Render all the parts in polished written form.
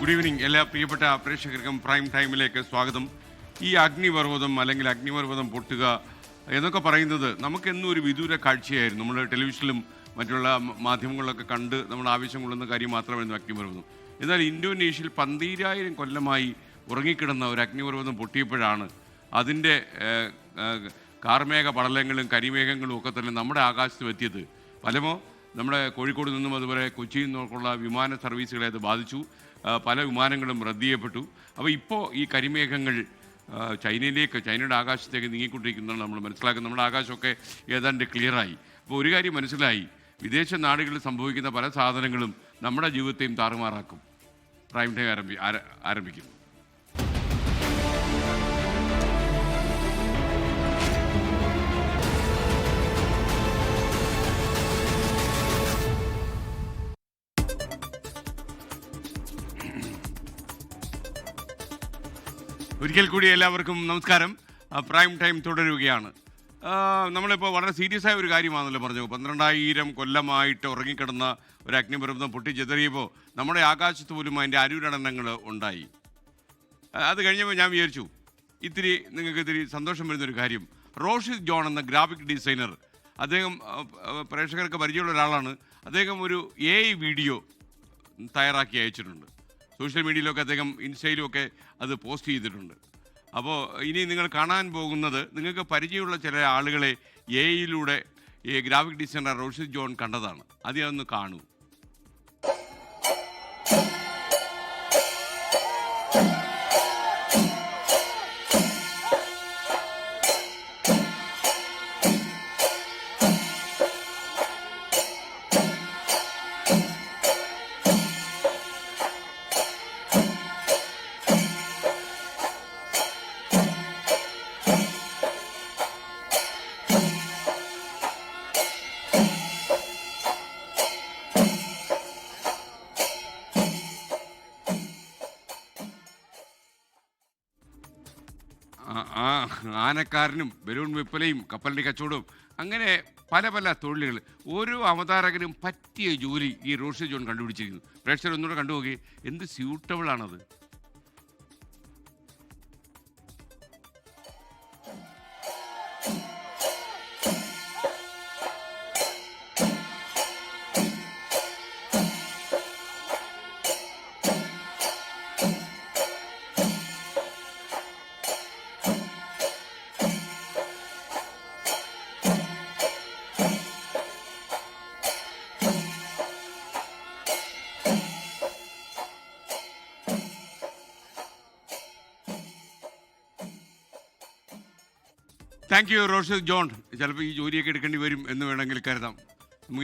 Good evening എല്ലാ പ്രിയപ്പെട്ട പ്രേക്ഷകർക്കും പ്രൈം ടൈമിലേക്ക് സ്വാഗതം. ഈ അഗ്നിപർവ്വതം അല്ലെങ്കിൽ അഗ്നിപർവ്വതം പൊട്ടുക എന്നൊക്കെ പറയുന്നത് നമുക്കെന്നും ഒരു വിദൂര കാഴ്ചയായിരുന്നു. നമ്മൾ ടെലിവിഷനിലും മറ്റുള്ള മാധ്യമങ്ങളിലൊക്കെ കണ്ട് നമ്മൾ ആവശ്യം കൊള്ളുന്ന കാര്യം മാത്രമായിരുന്നു അഗ്നിപർവ്വതം. എന്നാൽ ഇന്തോനേഷ്യയിൽ 12,000 കൊല്ലമായി ഉറങ്ങിക്കിടന്ന ഒരു അഗ്നിപർവ്വതം പൊട്ടിയപ്പോഴാണ് അതിൻ്റെ കാർമേഘ പടലങ്ങളും കരിമേഘങ്ങളും ഒക്കെ തന്നെ നമ്മുടെ ആകാശത്ത് എത്തിയത്. പലമോ നമ്മുടെ കോഴിക്കോട് നിന്നും അതുപോലെ കൊച്ചിയിൽ നിന്നൊക്കെയുള്ള വിമാന സർവീസുകളെ അത് ബാധിച്ചു. പല വിമാനങ്ങളും റദ്ദ് ചെയ്യപ്പെട്ടു. അപ്പോൾ ഇപ്പോൾ ഈ കരിമേഘങ്ങൾ ചൈനയുടെ ആകാശത്തേക്ക് നീങ്ങിക്കൊണ്ടിരിക്കുന്നതാണ് നമ്മൾ മനസ്സിലാക്കുന്നത്. നമ്മുടെ ആകാശമൊക്കെ ഏതാണ്ട് ക്ലിയറായി. അപ്പോൾ ഒരു കാര്യം മനസ്സിലായി, വിദേശ നാടുകളിൽ സംഭവിക്കുന്ന പല സാധനങ്ങളും നമ്മുടെ ജീവിതത്തെയും താറുമാറാക്കും. പ്രൈം ടൈം ആരംഭിക്കുന്നു. ഒരിക്കൽ കൂടി എല്ലാവർക്കും നമസ്കാരം. പ്രൈം ടൈം തുടരുകയാണ്. നമ്മളിപ്പോൾ വളരെ സീരിയസ് ആയ ഒരു കാര്യമാണല്ലോ പറഞ്ഞു. 12,000 കൊല്ലമായിട്ട് ഉറങ്ങിക്കിടന്ന ഒരു അഗ്നിപർവ്വതം പൊട്ടിച്ചെതറിയപ്പോൾ നമ്മുടെ ആകാശത്ത് പോലും അതിൻ്റെ അരുരണങ്ങൾ ഉണ്ടായി. അത് കഴിഞ്ഞപ്പോൾ ഞാൻ വിചാരിച്ചു നിങ്ങൾക്ക് ഇത്തിരി സന്തോഷം വരുന്നൊരു കാര്യം. റോഷിസ് ജോൺ എന്ന ഗ്രാഫിക് ഡിസൈനർ, അദ്ദേഹം പ്രേക്ഷകർക്ക് പരിചയമുള്ള ഒരാളാണ്. അദ്ദേഹം ഒരു AI വീഡിയോ തയ്യാറാക്കി അയച്ചിട്ടുണ്ട്. സോഷ്യൽ മീഡിയയിലൊക്കെ അദ്ദേഹം ഇൻസ്റ്റയിലും ഒക്കെ അത് പോസ്റ്റ് ചെയ്തിട്ടുണ്ട്. അപ്പോൾ ഇനി നിങ്ങൾ കാണാൻ പോകുന്നത് നിങ്ങൾക്ക് പരിചയമുള്ള ചില ആളുകളെ AI-യിലൂടെ ഈ ഗ്രാഫിക് ഡിസൈനർ റോഷിസ് ജോൺ കണ്ടതാണ്. അതൊന്ന് കാണൂ. ആനക്കാരനും ബലൂൺ വിപ്പലയും കപ്പലിൻ്റെ കച്ചവടവും അങ്ങനെ പല പല തൊഴിലുകൾ. ഓരോ അവതാരകനും പറ്റിയ ജോലി ഈ റോഷിസ് ജോൺ കണ്ടുപിടിച്ചിരിക്കുന്നു. പ്രേക്ഷകർ ഒന്നുകൂടെ കണ്ടുപോകെ, എന്ത് സ്യൂട്ടബിളാണത്. താങ്ക് യു റോഷിസ് ജോൺ. ചിലപ്പോൾ ഈ ജോലിയൊക്കെ എടുക്കേണ്ടി വരും എന്ന് വേണമെങ്കിൽ കരുതാം.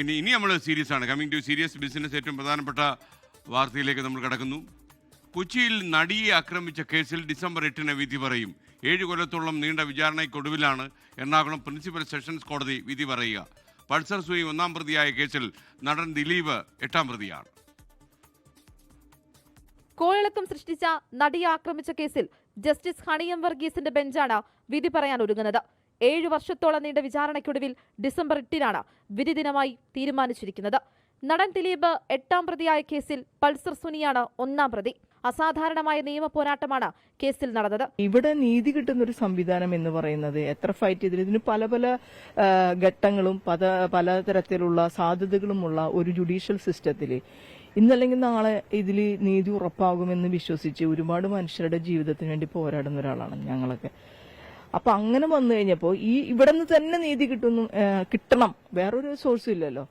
ഇനി നമ്മൾ സീരിയസ് ആണ്. Coming to serious business. ഏറ്റവും പ്രധാനപ്പെട്ട വാർത്തയിലേക്ക് നമ്മൾ കടക്കുന്നു. കൊച്ചിയിൽ നടിയെ ആക്രമിച്ച കേസിൽ ഡിസംബർ 8 വിധി പറയും. 7 കൊല്ലത്തോളം നീണ്ട വിചാരണയ്ക്കൊടുവിലാണ് എറണാകുളം പ്രിൻസിപ്പൽ സെഷൻസ് കോടതി വിധി പറയുക. പൾസർ സുനി 1-ാം പ്രതിയായ കേസിൽ നടൻ ദിലീപ് 8-ാം പ്രതിയാണ്. കോളിളക്കം സൃഷ്ടിച്ച നടിയെ ആക്രമിച്ച കേസിൽ ജസ്റ്റിസ് ഹണിയം വർഗീസിന്റെ ബെഞ്ചാണ് വിധി പറയാൻ ഒരുങ്ങുന്നത്. 7 വർഷത്തോളം നീണ്ട വിചാരണയ്ക്കൊടുവിൽ ഡിസംബർ 8 വിധി ദിനമായി തീരുമാനിച്ചിരിക്കുന്നത്. നടൻ ദിലീപ് 8-ാം പ്രതിയായ കേസിൽ പൾസർ സുനിയാണ് 1-ാം പ്രതി. അസാധാരണമായ നിയമ പോരാട്ടമാണ് കേസിൽ നടന്നത്. ഇവിടെ നീതി കിട്ടുന്ന ഒരു സംവിധാനം എന്ന് പറയുന്നത് എത്ര ഫൈറ്റ് ചെയ്തില്ല, ഇതിന് പല പല ഘട്ടങ്ങളും പലതരത്തിലുള്ള സാധ്യതകളുമുള്ള ഒരു ജുഡീഷ്യൽ സിസ്റ്റത്തിൽ ഇന്നല്ലെങ്കിൽ നാളെ ഇതിൽ നീതി ഉറപ്പാകുമെന്ന് വിശ്വസിച്ച് ഒരുപാട് മനുഷ്യരുടെ ജീവിതത്തിന് വേണ്ടി പോരാടുന്ന ഒരാളാണ് ഞങ്ങളൊക്കെ. അപ്പൊ അങ്ങനെ വന്നു കഴിഞ്ഞപ്പോൾ ഇവിടെ നിന്ന് തന്നെ നീതി കിട്ടണം, വേറൊരു സോഴ്സും ഇല്ലല്ലോ,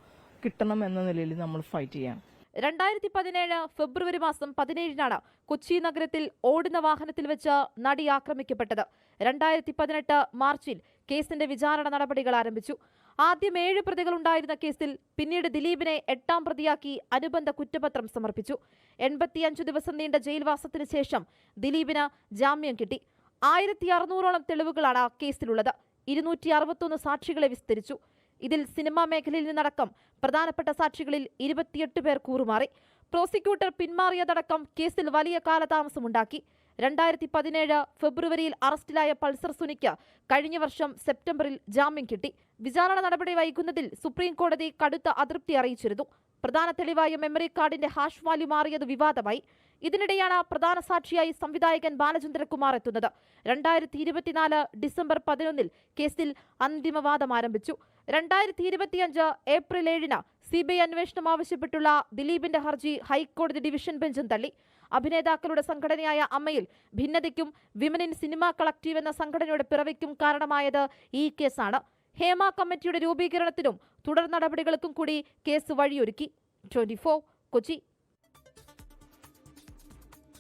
കിട്ടണം എന്ന നിലയിൽ നമ്മൾ ഫൈറ്റ് ചെയ്യാം. 2017 ഫെബ്രുവരി മാസം 17 കൊച്ചി നഗരത്തിൽ ഓടുന്ന വാഹനത്തിൽ വെച്ച് നടി ആക്രമിക്കപ്പെട്ടത്. 2018 മാർച്ചിൽ കേസിന്റെ വിചാരണ നടപടികൾ ആരംഭിച്ചു. ആദ്യം 7 പ്രതികൾ ഉണ്ടായിരുന്ന കേസിൽ പിന്നീട് ദിലീപിനെ 8-ാം പ്രതിയാക്കി അനുബന്ധ കുറ്റപത്രം സമർപ്പിച്ചു. 85 ദിവസം നീണ്ട ജയിൽവാസത്തിന് ശേഷം ദിലീപിന് ജാമ്യം കിട്ടി. 1600ഓളം തെളിവുകളാണ് കേസിലുള്ളത്. 261 സാക്ഷികളെ വിസ്തരിച്ചു. ഇതിൽ സിനിമാ മേഖലയിൽ നിന്നടക്കം പ്രധാനപ്പെട്ട സാക്ഷികളിൽ 28 പേർ കൂറുമാറി. പ്രോസിക്യൂട്ടർ പിന്മാറിയതടക്കം കേസിൽ വലിയ കാലതാമസമുണ്ടാക്കി. 2017 ഫെബ്രുവരിയിൽ അറസ്റ്റിലായ പൾസർ സുനിക്ക് കഴിഞ്ഞ വർഷം സെപ്റ്റംബറിൽ ജാമ്യം കിട്ടി. വിചാരണ നടപടി വൈകുന്നതിൽ സുപ്രീം കോടതി കടുത്ത അതൃപ്തി അറിയിച്ചിരുന്നു. പ്രധാന തെളിവായ മെമ്മറി കാർഡിന്റെ ഹാഷ് വാല്യൂ മാറിയത് വിവാദമായി. ഇതിനിടെയാണ് പ്രധാന സാക്ഷിയായി സംവിധായകൻ ബാലചന്ദ്രകുമാർ എത്തുന്നത്. 2024 ഡിസംബർ 11 കേസിൽ അന്തിമവാദം ആരംഭിച്ചു. 2025 ഏപ്രിൽ 7 CBI അന്വേഷണം ആവശ്യപ്പെട്ടുള്ള ദിലീപിന്റെ ഹർജി ഹൈക്കോടതി ഡിവിഷൻ ബെഞ്ചും തള്ളി. അഭിനേതാക്കളുടെ സംഘടനയായ അമ്മയിൽ ഭിന്നതയ്ക്കും വിമൻ ഇൻ സിനിമ കളക്ടീവ് എന്ന സംഘടനയുടെ പിറവിക്കും കാരണമായത് ഈ കേസാണ്. ഹേമ കമ്മിറ്റിയുടെ രൂപീകരണത്തിനും തുടർ നടപടികൾക്കും കൂടി കേസ് വഴിയൊരുക്കി. 24 കൊച്ചി.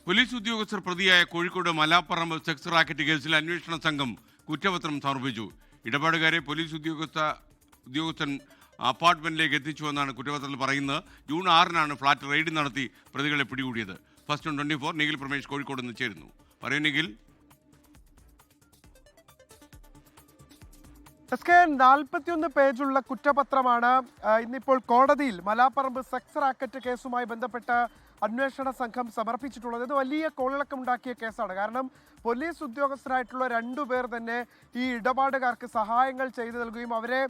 പോലീസ് ഉദ്യോഗസ്ഥർ പ്രതിയായ കോഴിക്കോട് മലാപ്പറമ്പ് സെക്സ് റാക്കറ്റ് കേസിൽ അന്വേഷണ സംഘം കുറ്റപത്രം സമർപ്പിച്ചു. ഇടപാടുകാരെ പോലീസ് ഉദ്യോഗസ്ഥൻ അപ്പാർട്ട്മെന്റിലേക്ക് എത്തിച്ചുവെന്നാണ് കുറ്റപത്രത്തിൽ പറയുന്നത്. ജൂൺ 6 ഫ്ളാറ്റ് റെയ്ഡ് നടത്തി പ്രതികളെ പിടികൂടിയത്. ഫസ്റ്റ് 24 നിഖിൽ പ്രമേഷ് കോഴിക്കോട് നിന്ന് ചേരുന്നു. പറയൂ നിഖിൽ. 41 പേജുള്ള കുറ്റപത്രമാണ് ഇന്നിപ്പോൾ കോടതിയിൽ മലാപ്പറമ്പ് സെക്സ് റാക്കറ്റ് കേസുമായി ബന്ധപ്പെട്ട് അന്വേഷണ സംഘം സമർപ്പിച്ചിട്ടുള്ളത്. ഇത് വലിയ കോളിളക്കമുണ്ടാക്കിയ കേസാണ്. കാരണം പോലീസ് ഉദ്യോഗസ്ഥരായിട്ടുള്ള 2 പേർ തന്നെ ഈ ഇടപാടുകാർക്ക് സഹായങ്ങൾ ചെയ്തു നൽകുകയും അവരെ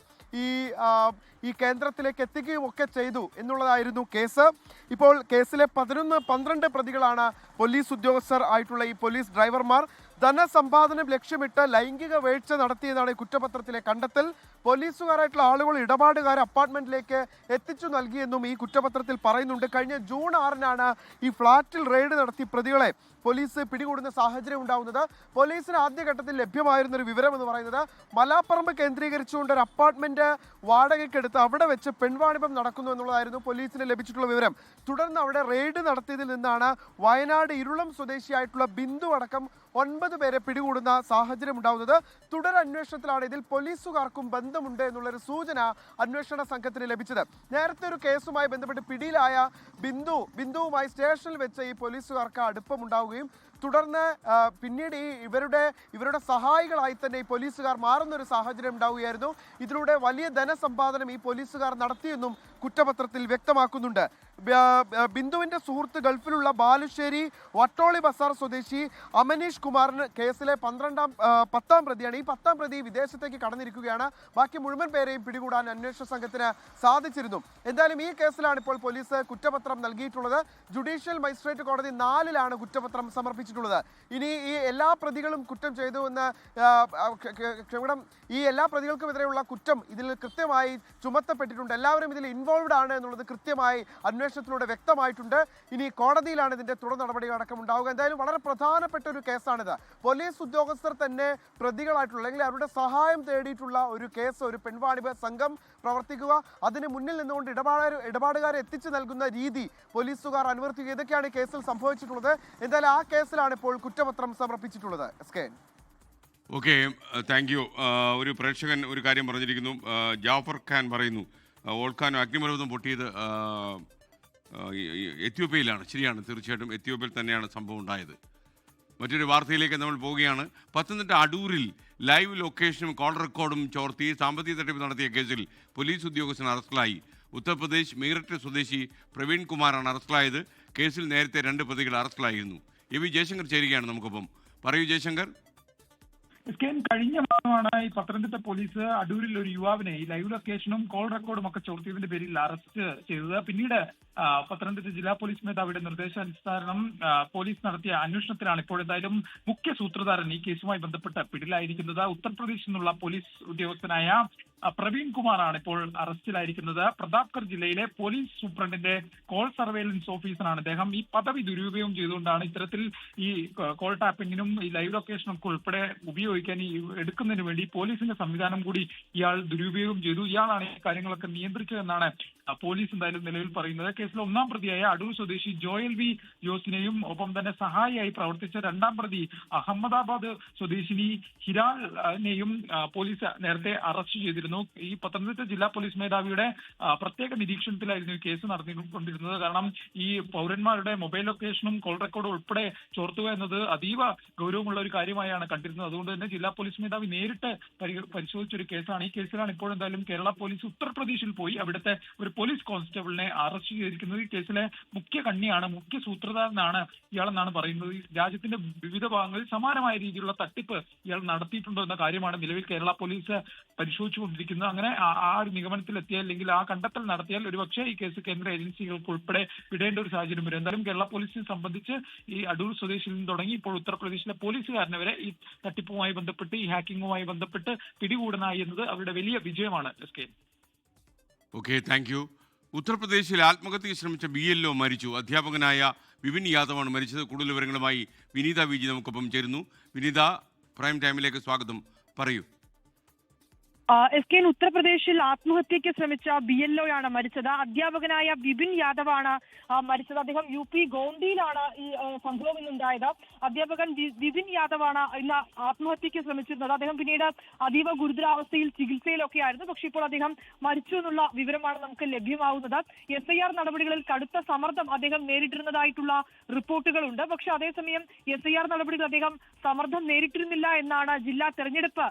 ഈ കേന്ദ്രത്തിലേക്ക് എത്തിക്കുകയും ഒക്കെ ചെയ്തു എന്നുള്ളതായിരുന്നു കേസ്. ഇപ്പോൾ കേസിലെ 12 പ്രതികളാണ് പോലീസ് ഉദ്യോഗസ്ഥർ ആയിട്ടുള്ള ഈ പോലീസ് ഡ്രൈവർമാർ. ധനസമ്പാദനം ലക്ഷ്യമിട്ട് ലൈംഗിക വീഴ്ച നടത്തിയതാണ് ഈ കുറ്റപത്രത്തിലെ കണ്ടെത്തൽ. പോലീസുകാരായിട്ടുള്ള ആളുകൾ ഇടപാടുകാരെ അപ്പാർട്ട്മെന്റിലേക്ക് എത്തിച്ചു നൽകിയെന്നും ഈ കുറ്റപത്രത്തിൽ പറയുന്നുണ്ട്. കഴിഞ്ഞ ജൂൺ 6 ഈ ഫ്ളാറ്റിൽ റെയ്ഡ് നടത്തി പ്രതികളെ പോലീസ് പിടികൂടുന്ന സാഹചര്യം ഉണ്ടാവുന്നത്. പോലീസിന് ആദ്യഘട്ടത്തിൽ ലഭ്യമായിരുന്ന ഒരു വിവരം എന്ന് പറയുന്നത് മലാപ്പറമ്പ് കേന്ദ്രീകരിച്ചുകൊണ്ട് ഒരു അപ്പാർട്ട്മെന്റ് വാടകയ്ക്കെടുത്ത് അവിടെ വെച്ച് പെൺവാണിഭം നടക്കുന്നു എന്നുള്ളതായിരുന്നു പോലീസിന് ലഭിച്ചിട്ടുള്ള വിവരം. തുടർന്ന് അവിടെ റെയ്ഡ് നടത്തിയതിൽ നിന്നാണ് വയനാട് ഇരുളം സ്വദേശിയായിട്ടുള്ള ബിന്ദു അടക്കം 9 പേരെ പിടികൂടുന്ന സാഹചര്യം ഉണ്ടാവുന്നത്. തുടരന്വേഷണത്തിലാണ് ഇതിൽ പോലീസുകാർക്കും ബന്ധമുണ്ട് എന്നുള്ളൊരു സൂചന അന്വേഷണ സംഘത്തിന് ലഭിച്ചത്. നേരത്തെ ഒരു കേസുമായി ബന്ധപ്പെട്ട് പിടിയിലായ ബിന്ദുവുമായി സ്റ്റേഷനിൽ വെച്ച് ഈ പോലീസുകാർക്ക് അടുപ്പമുണ്ടാവുകയും തുടർന്ന് പിന്നീട് ഇവരുടെ സഹായികളായി തന്നെ ഈ പോലീസുകാർ മാറുന്നൊരു സാഹചര്യം ഉണ്ടാവുകയായിരുന്നു. ഇതിലൂടെ വലിയ ധനസമ്പാദനം ഈ പോലീസുകാർ നടത്തിയെന്നും കുറ്റപത്രത്തിൽ വ്യക്തമാക്കുന്നുണ്ട്. ബിന്ദുവിന്റെ സുഹൃത്ത് ഗൾഫിലുള്ള ബാലുശ്ശേരി വട്ടോളി ബസാർ സ്വദേശി അമനീഷ് കുമാറിന് കേസിലെ 10ാം പ്രതിയാണ്. ഈ 10ാം പ്രതി വിദേശത്തേക്ക് കടന്നിരിക്കുകയാണ്. ബാക്കി മുഴുവൻ പേരെയും പിടികൂടാൻ അന്വേഷണ സംഘത്തിന് സാധിച്ചിരുന്നു. എന്തായാലും ഈ കേസിലാണ് ഇപ്പോൾ പോലീസ് കുറ്റപത്രം നൽകിയിട്ടുള്ളത്. ജുഡീഷ്യൽ മജിസ്ട്രേറ്റ് കോടതി 4 കുറ്റപത്രം സമർപ്പിച്ചിട്ടുള്ളത്. ഇനി ഈ എല്ലാ പ്രതികളും കുറ്റം ചെയ്തു എന്ന് ഈ എല്ലാ പ്രതികൾക്കുമെതിരെയുള്ള കുറ്റം ഇതിൽ കൃത്യമായി ചുമത്തപ്പെട്ടിട്ടുണ്ട്. എല്ലാവരും ഇതിൽ ഇൻവോൾവ്ഡ് ആണ് എന്നുള്ളത് കൃത്യമായി അന്വേഷണത്തിലൂടെ വ്യക്തമായിട്ടുണ്ട്. ഇനി കോടതിയിലാണ് ഇതിന്റെ തുടർ നടപടികൾ അടക്കം ഉണ്ടാവുക. എന്തായാലും വളരെ പ്രധാനപ്പെട്ട ഒരു കേസാണിത്. പോലീസ് ഉദ്യോഗസ്ഥർ തന്നെ പ്രതികളായിട്ടുള്ള അല്ലെങ്കിൽ അവരുടെ സഹായം തേടിയിട്ടുള്ള ഒരു കേസ്, ഒരു പെൺവാണിഭ സംഘം പ്രവർത്തിക്കുക, അതിന് മുന്നിൽ നിന്നുകൊണ്ട് ഇടപാടുകാരെ എത്തിച്ചു നൽകുന്ന രീതി പോലീസുകാർ അനുവർത്തിക്കുക, ഇതൊക്കെയാണ് ഈ കേസിൽ സംഭവിച്ചിട്ടുള്ളത്. എന്തായാലും ആ കേസിലാണ് ഇപ്പോൾ കുറ്റപത്രം സമർപ്പിച്ചിട്ടുള്ളത്. Okay, thank you. ഒരു പ്രേക്ഷകൻ ഒരു കാര്യം പറഞ്ഞിരിക്കുന്നു. ജാഫർ ഖാൻ പറയുന്നു ഓൾഖാനും അഗ്നിപർവ്വതം പൊട്ടിയത് എത്യോപ്യയിലാണ്. ശരിയാണ്, തീർച്ചയായിട്ടും എത്യോപ്യയിൽ തന്നെയാണ് സംഭവം ഉണ്ടായത്. മറ്റൊരു വാർത്തയിലേക്ക് നമ്മൾ പോവുകയാണ്. പത്തനംതിട്ട അടൂരിൽ ലൈവ് ലൊക്കേഷനും കോൾ റെക്കോർഡും ചോർത്തി സാമ്പത്തിക തട്ടിപ്പ് നടത്തിയ കേസിൽ പോലീസ് ഉദ്യോഗസ്ഥൻ അറസ്റ്റിലായി. ഉത്തർപ്രദേശ് മീററ്റ് സ്വദേശി പ്രവീൺ കുമാറാണ് അറസ്റ്റിലായത്. കേസിൽ നേരത്തെ 2 പ്രതികൾ അറസ്റ്റിലായിരുന്നു. വി ജയശങ്കർ ചേരുകയാണ് നമുക്കൊപ്പം. പറയൂ ജയശങ്കർ. കഴിഞ്ഞ മാസമാണ് ഈ പത്തനംതിട്ട പോലീസ് അടൂരിൽ ഒരു യുവാവിനെ ഈ ലൈവ് ലൊക്കേഷനും കോൾ റെക്കോർഡും ഒക്കെ ചോർത്തിയതിന്റെ പേരിൽ അറസ്റ്റ് ചെയ്തത്. പിന്നീട് പത്തനംതിട്ട ജില്ലാ പോലീസ് മേധാവിയുടെ നിർദ്ദേശാനുസരണം പോലീസ് നടത്തിയ അന്വേഷണത്തിലാണ് ഇപ്പോൾ എന്തായാലും മുഖ്യ സൂത്രധാരൻ ഈ കേസുമായി ബന്ധപ്പെട്ട് പിടിയിലായിരിക്കുന്നത്. ഉത്തർപ്രദേശിൽ നിന്നുള്ള പോലീസ് ഉദ്യോഗസ്ഥനായ പ്രവീൺ കുമാറാണ് ഇപ്പോൾ അറസ്റ്റിലായിരിക്കുന്നത്. പ്രതാപ്ഗഡ് ജില്ലയിലെ പോലീസ് സൂപ്രണ്ടിന്റെ കോൾ സർവേലൻസ് ഓഫീസറാണ് അദ്ദേഹം. ഈ പദവി ദുരുപയോഗം ചെയ്തുകൊണ്ടാണ് ഇത്തരത്തിൽ ഈ കോൾ ടാപ്പിങ്ങിനും ഈ ലൈവ് ലൊക്കേഷനും ഒക്കെ ഉൾപ്പെടെ ഉപയോഗിക്കാൻ എടുക്കുന്നതിന് വേണ്ടി പോലീസിന്റെ സംവിധാനം കൂടി ഇയാൾ ദുരുപയോഗം ചെയ്തു. ഇയാളാണ് ഈ കാര്യങ്ങളൊക്കെ നിയന്ത്രിച്ചതെന്നാണ് പോലീസ് എന്തായാലും നിലവിൽ പറയുന്നത്. കേസിലെ 1ാം പ്രതിയായ അടൂർ സ്വദേശി ജോയൽ വി ജോസിനെയും ഒപ്പം തന്നെ സഹായിയായി പ്രവർത്തിച്ച 2ാം പ്രതി അഹമ്മദാബാദ് സ്വദേശിനി ഹിരാലിനെയും പോലീസ് നേരത്തെ അറസ്റ്റ് ചെയ്തിരുന്നു. ഈ പത്തനംതിട്ട ജില്ലാ പോലീസ് മേധാവിയുടെ പ്രത്യേക നിരീക്ഷണത്തിലായിരുന്നു ഈ കേസ് നടത്തിക്കൊണ്ടിരുന്നത്. കാരണം ഈ പൗരന്മാരുടെ മൊബൈൽ ലൊക്കേഷനും കോൾ റെക്കോർഡും ഉൾപ്പെടെ ചോർത്തുക എന്നത് അതീവ ഗൗരവമുള്ള ഒരു കാര്യമായാണ് കണ്ടിരുന്നത്. അതുകൊണ്ട് തന്നെ ജില്ലാ പോലീസ് മേധാവി നേരിട്ട് പരിശോധിച്ചൊരു കേസാണ്. ഈ കേസിലാണ് ഇപ്പോൾ എന്തായാലും കേരള പോലീസ് ഉത്തർപ്രദേശിൽ പോയി അവിടുത്തെ ഒരു പോലീസ് കോൺസ്റ്റബിളിനെ അറസ്റ്റ് ചെയ്തിരിക്കുന്നത്. ഈ കേസിലെ മുഖ്യ കണ്ണിയാണ്, മുഖ്യ സൂത്രധാരനാണ് ഇയാളെന്നാണ് പറയുന്നത്. ഈ രാജ്യത്തിന്റെ വിവിധ ഭാഗങ്ങളിൽ സമാനമായ രീതിയിലുള്ള തട്ടിപ്പ് ഇയാൾ നടത്തിയിട്ടുണ്ടോ എന്ന കാര്യമാണ് നിലവിൽ കേരള പോലീസ് പരിശോധിച്ചുകൊണ്ടിരിക്കുന്നത്. അങ്ങനെ ആ ഒരു നിഗമനത്തിൽ എത്തിയാൽ, അല്ലെങ്കിൽ ആ കണ്ടെത്തൽ നടത്തിയാൽ ഒരുപക്ഷെ ഈ കേസ് കേന്ദ്ര ഏജൻസികൾക്ക് ഉൾപ്പെടെ വിടേണ്ട ഒരു സാഹചര്യം വരും. എന്തായാലും കേരള പോലീസിനെ സംബന്ധിച്ച് ഈ അടൂർ സ്വദേശിയിൽ നിന്ന് തുടങ്ങി ഇപ്പോൾ ഉത്തർപ്രദേശിലെ പോലീസുകാരനെ വരെ ഈ തട്ടിപ്പുമായി ബന്ധപ്പെട്ട്, ഈ ഹാക്കിങ്ങുമായി ബന്ധപ്പെട്ട് പിടികൂടാനായി എന്നത് അവരുടെ വലിയ വിജയമാണ്. Okay, thank you. ഉത്തർപ്രദേശിൽ ആത്മഹത്യയ്ക്ക് ശ്രമിച്ച BLO മരിച്ചു. അധ്യാപകനായ വിപിൻ യാദവാണ് മരിച്ചത്. കൂടുതൽ വിവരങ്ങളുമായി വിനീത വിജി നമുക്കൊപ്പം ചേരുന്നു. വിനീത, പ്രൈം ടൈമിലേക്ക് സ്വാഗതം. പറയൂ. ഉത്തർപ്രദേശിൽ ആത്മഹത്യയ്ക്ക് ശ്രമിച്ച BLOയാണ് മരിച്ചത്. അധ്യാപകനായ വിപിൻ യാദവാണ് മരിച്ചത്. അദ്ദേഹം UP ഗോണ്ടിയിലാണ് ഈ സംഭവം ഇന്നുണ്ടായത്. അധ്യാപകൻ വിപിൻ യാദവാണ് ഇന്ന് ആത്മഹത്യയ്ക്ക് ശ്രമിച്ചിരുന്നത്. അദ്ദേഹം പിന്നീട് അതീവ ഗുരുതരാവസ്ഥയിൽ ചികിത്സയിലൊക്കെ ആയിരുന്നു. പക്ഷേ ഇപ്പോൾ അദ്ദേഹം മരിച്ചു എന്നുള്ള വിവരമാണ് നമുക്ക് ലഭ്യമാവുന്നത്. SIR നടപടികളിൽ കടുത്ത സമ്മർദ്ദം അദ്ദേഹം നേരിട്ടിരുന്നതായിട്ടുള്ള റിപ്പോർട്ടുകളുണ്ട്. പക്ഷെ അതേസമയം SIR നടപടികൾ അദ്ദേഹം സമ്മർദ്ദം നേരിട്ടിരുന്നില്ല എന്നാണ് ജില്ലാ തെരഞ്ഞെടുപ്പ്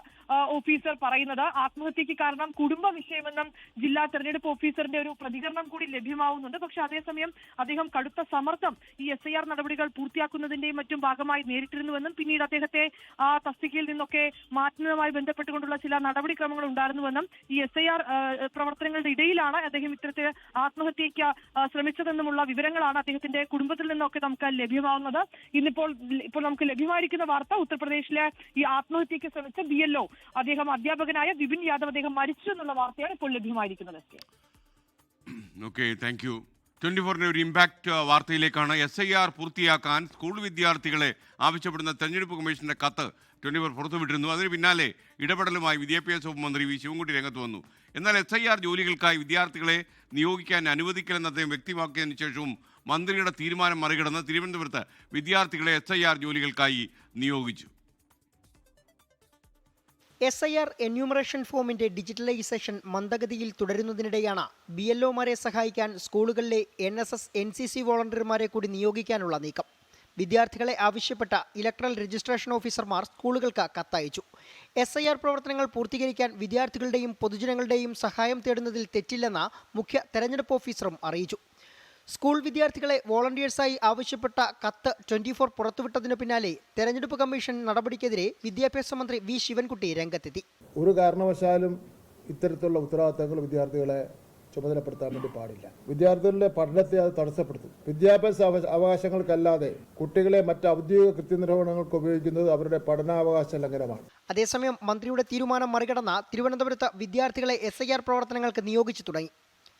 ഓഫീസർ പറയുന്നത്. ആത്മഹത്യക്ക് കാരണം കുടുംബ വിഷയമെന്നും ജില്ലാ തെരഞ്ഞെടുപ്പ് ഓഫീസറിന്റെ ഒരു പ്രതികരണം കൂടി ലഭ്യമാവുന്നുണ്ട്. പക്ഷെ അതേസമയം അദ്ദേഹം കടുത്ത സമ്മർദ്ദം ഈ SIR നടപടികൾ പൂർത്തിയാക്കുന്നതിന്റെയും മറ്റും ഭാഗമായി നേരിട്ടിരുന്നുവെന്നും പിന്നീട് അദ്ദേഹത്തെ ആ തസ്തികയിൽ നിന്നൊക്കെ മാറ്റുന്നതുമായി ബന്ധപ്പെട്ടുകൊണ്ടുള്ള ചില നടപടിക്രമങ്ങൾ ഉണ്ടായിരുന്നുവെന്നും ഈ SIR പ്രവർത്തനങ്ങളുടെ ഇടയിലാണ് അദ്ദേഹം ഇത്തരത്തിൽ ആത്മഹത്യയ്ക്ക് ശ്രമിച്ചതെന്നുമുള്ള വിവരങ്ങളാണ് അദ്ദേഹത്തിന്റെ കുടുംബത്തിൽ നിന്നൊക്കെ നമുക്ക് ലഭ്യമാവുന്നത്. ഇപ്പോൾ നമുക്ക് ലഭ്യമായിരിക്കുന്ന വാർത്ത ഉത്തർപ്രദേശിലെ ഈ ആത്മഹത്യയ്ക്ക് ശ്രമിച്ച BLO അദ്ദേഹം അധ്യാപകനായ വിപിൻ യാദവ് അദ്ദേഹം മരിച്ചു എന്നുള്ള വാർത്തയാണ് ഇപ്പോൾ ലഭ്യമായിരിക്കുന്നത്. Okay, thank you. 24 ഒരു ഇമ്പാക്ട് വാർത്തയിലേക്കാണ്. SIR പൂർത്തിയാക്കാൻ സ്കൂൾ വിദ്യാർത്ഥികളെ ആവശ്യപ്പെടുന്ന തെരഞ്ഞെടുപ്പ് കമ്മീഷന്റെ കത്ത് 24 പുറത്തുവിട്ടിരുന്നു. അതിന് പിന്നാലെ ഇടപെടലുമായി വിദ്യാഭ്യാസ വകുപ്പ് മന്ത്രി വി ശിവൻകുട്ടി രംഗത്ത് വന്നു. എന്നാൽ SIR ജോലികൾക്കായി വിദ്യാർത്ഥികളെ നിയോഗിക്കാൻ അനുവദിക്കില്ലെന്ന് അദ്ദേഹം വ്യക്തമാക്കിയതിനു ശേഷവും മന്ത്രിയുടെ തീരുമാനം മറികടന്ന് തിരുവനന്തപുരത്ത് വിദ്യാർത്ഥികളെ SIR ജോലികൾക്കായി നിയോഗിച്ചു. SIR എന്യൂമറേഷൻ ഫോമിന്റെ ഡിജിറ്റലൈസേഷൻ മന്ദഗതിയിൽ തുടരുന്നതിനിടെയാണ് BLOമാരെ സഹായിക്കാൻ സ്കൂളുകളിലെ NSS NCC വോളണ്ടിയർമാരെ കൂടി നിയോഗിക്കാനുള്ള നീക്കം. വിദ്യാർത്ഥികളെ ആവശ്യപ്പെട്ട ഇലക്ട്രൽ രജിസ്ട്രേഷൻ ഓഫീസർമാർ സ്കൂളുകൾക്ക് കത്തയച്ചു. SIR പ്രവർത്തനങ്ങൾ പൂർത്തീകരിക്കാൻ വിദ്യാർത്ഥികളുടെയും പൊതുജനങ്ങളുടെയും സഹായം തേടുന്നതിൽ തെറ്റില്ലെന്ന് മുഖ്യ തെരഞ്ഞെടുപ്പ് ഓഫീസറും അറിയിച്ചു. സ്കൂൾ വിദ്യാർത്ഥികളെ വോളണ്ടിയേഴ്സായി ആവശ്യപ്പെട്ട കത്ത് 24 പുറത്തുവിട്ടതിനു പിന്നാലെ തെരഞ്ഞെടുപ്പ് കമ്മീഷൻ നടപടിക്കെതിരെ വിദ്യാഭ്യാസ മന്ത്രി വി ശിവൻകുട്ടി രംഗത്തെത്തി. ഒരു കാരണവശാലും ഇത്തരത്തിലുള്ള ഉത്തരവാദിത്തങ്ങൾ വിദ്യാർത്ഥികളെ ചുമതലപ്പെടുത്താൻ വേണ്ടി പാടില്ല. വിദ്യാർത്ഥികളുടെ പഠനത്തെ അത് തടസ്സപ്പെടുത്തും. വിദ്യാഭ്യാസ അവകാശങ്ങൾക്കല്ലാതെ കുട്ടികളെ മറ്റ് ഔദ്യോഗിക കൃത്യനിർവഹണങ്ങൾക്ക് ഉപയോഗിക്കുന്നത് അവരുടെ പഠനാവകാശ ലംഘനമാണ്. അതേസമയം മന്ത്രിയുടെ തീരുമാനം മറികടന്ന തിരുവനന്തപുരത്ത് വിദ്യാർത്ഥികളെ SIR പ്രവർത്തനങ്ങൾക്ക് നിയോഗിച്ചു തുടങ്ങി.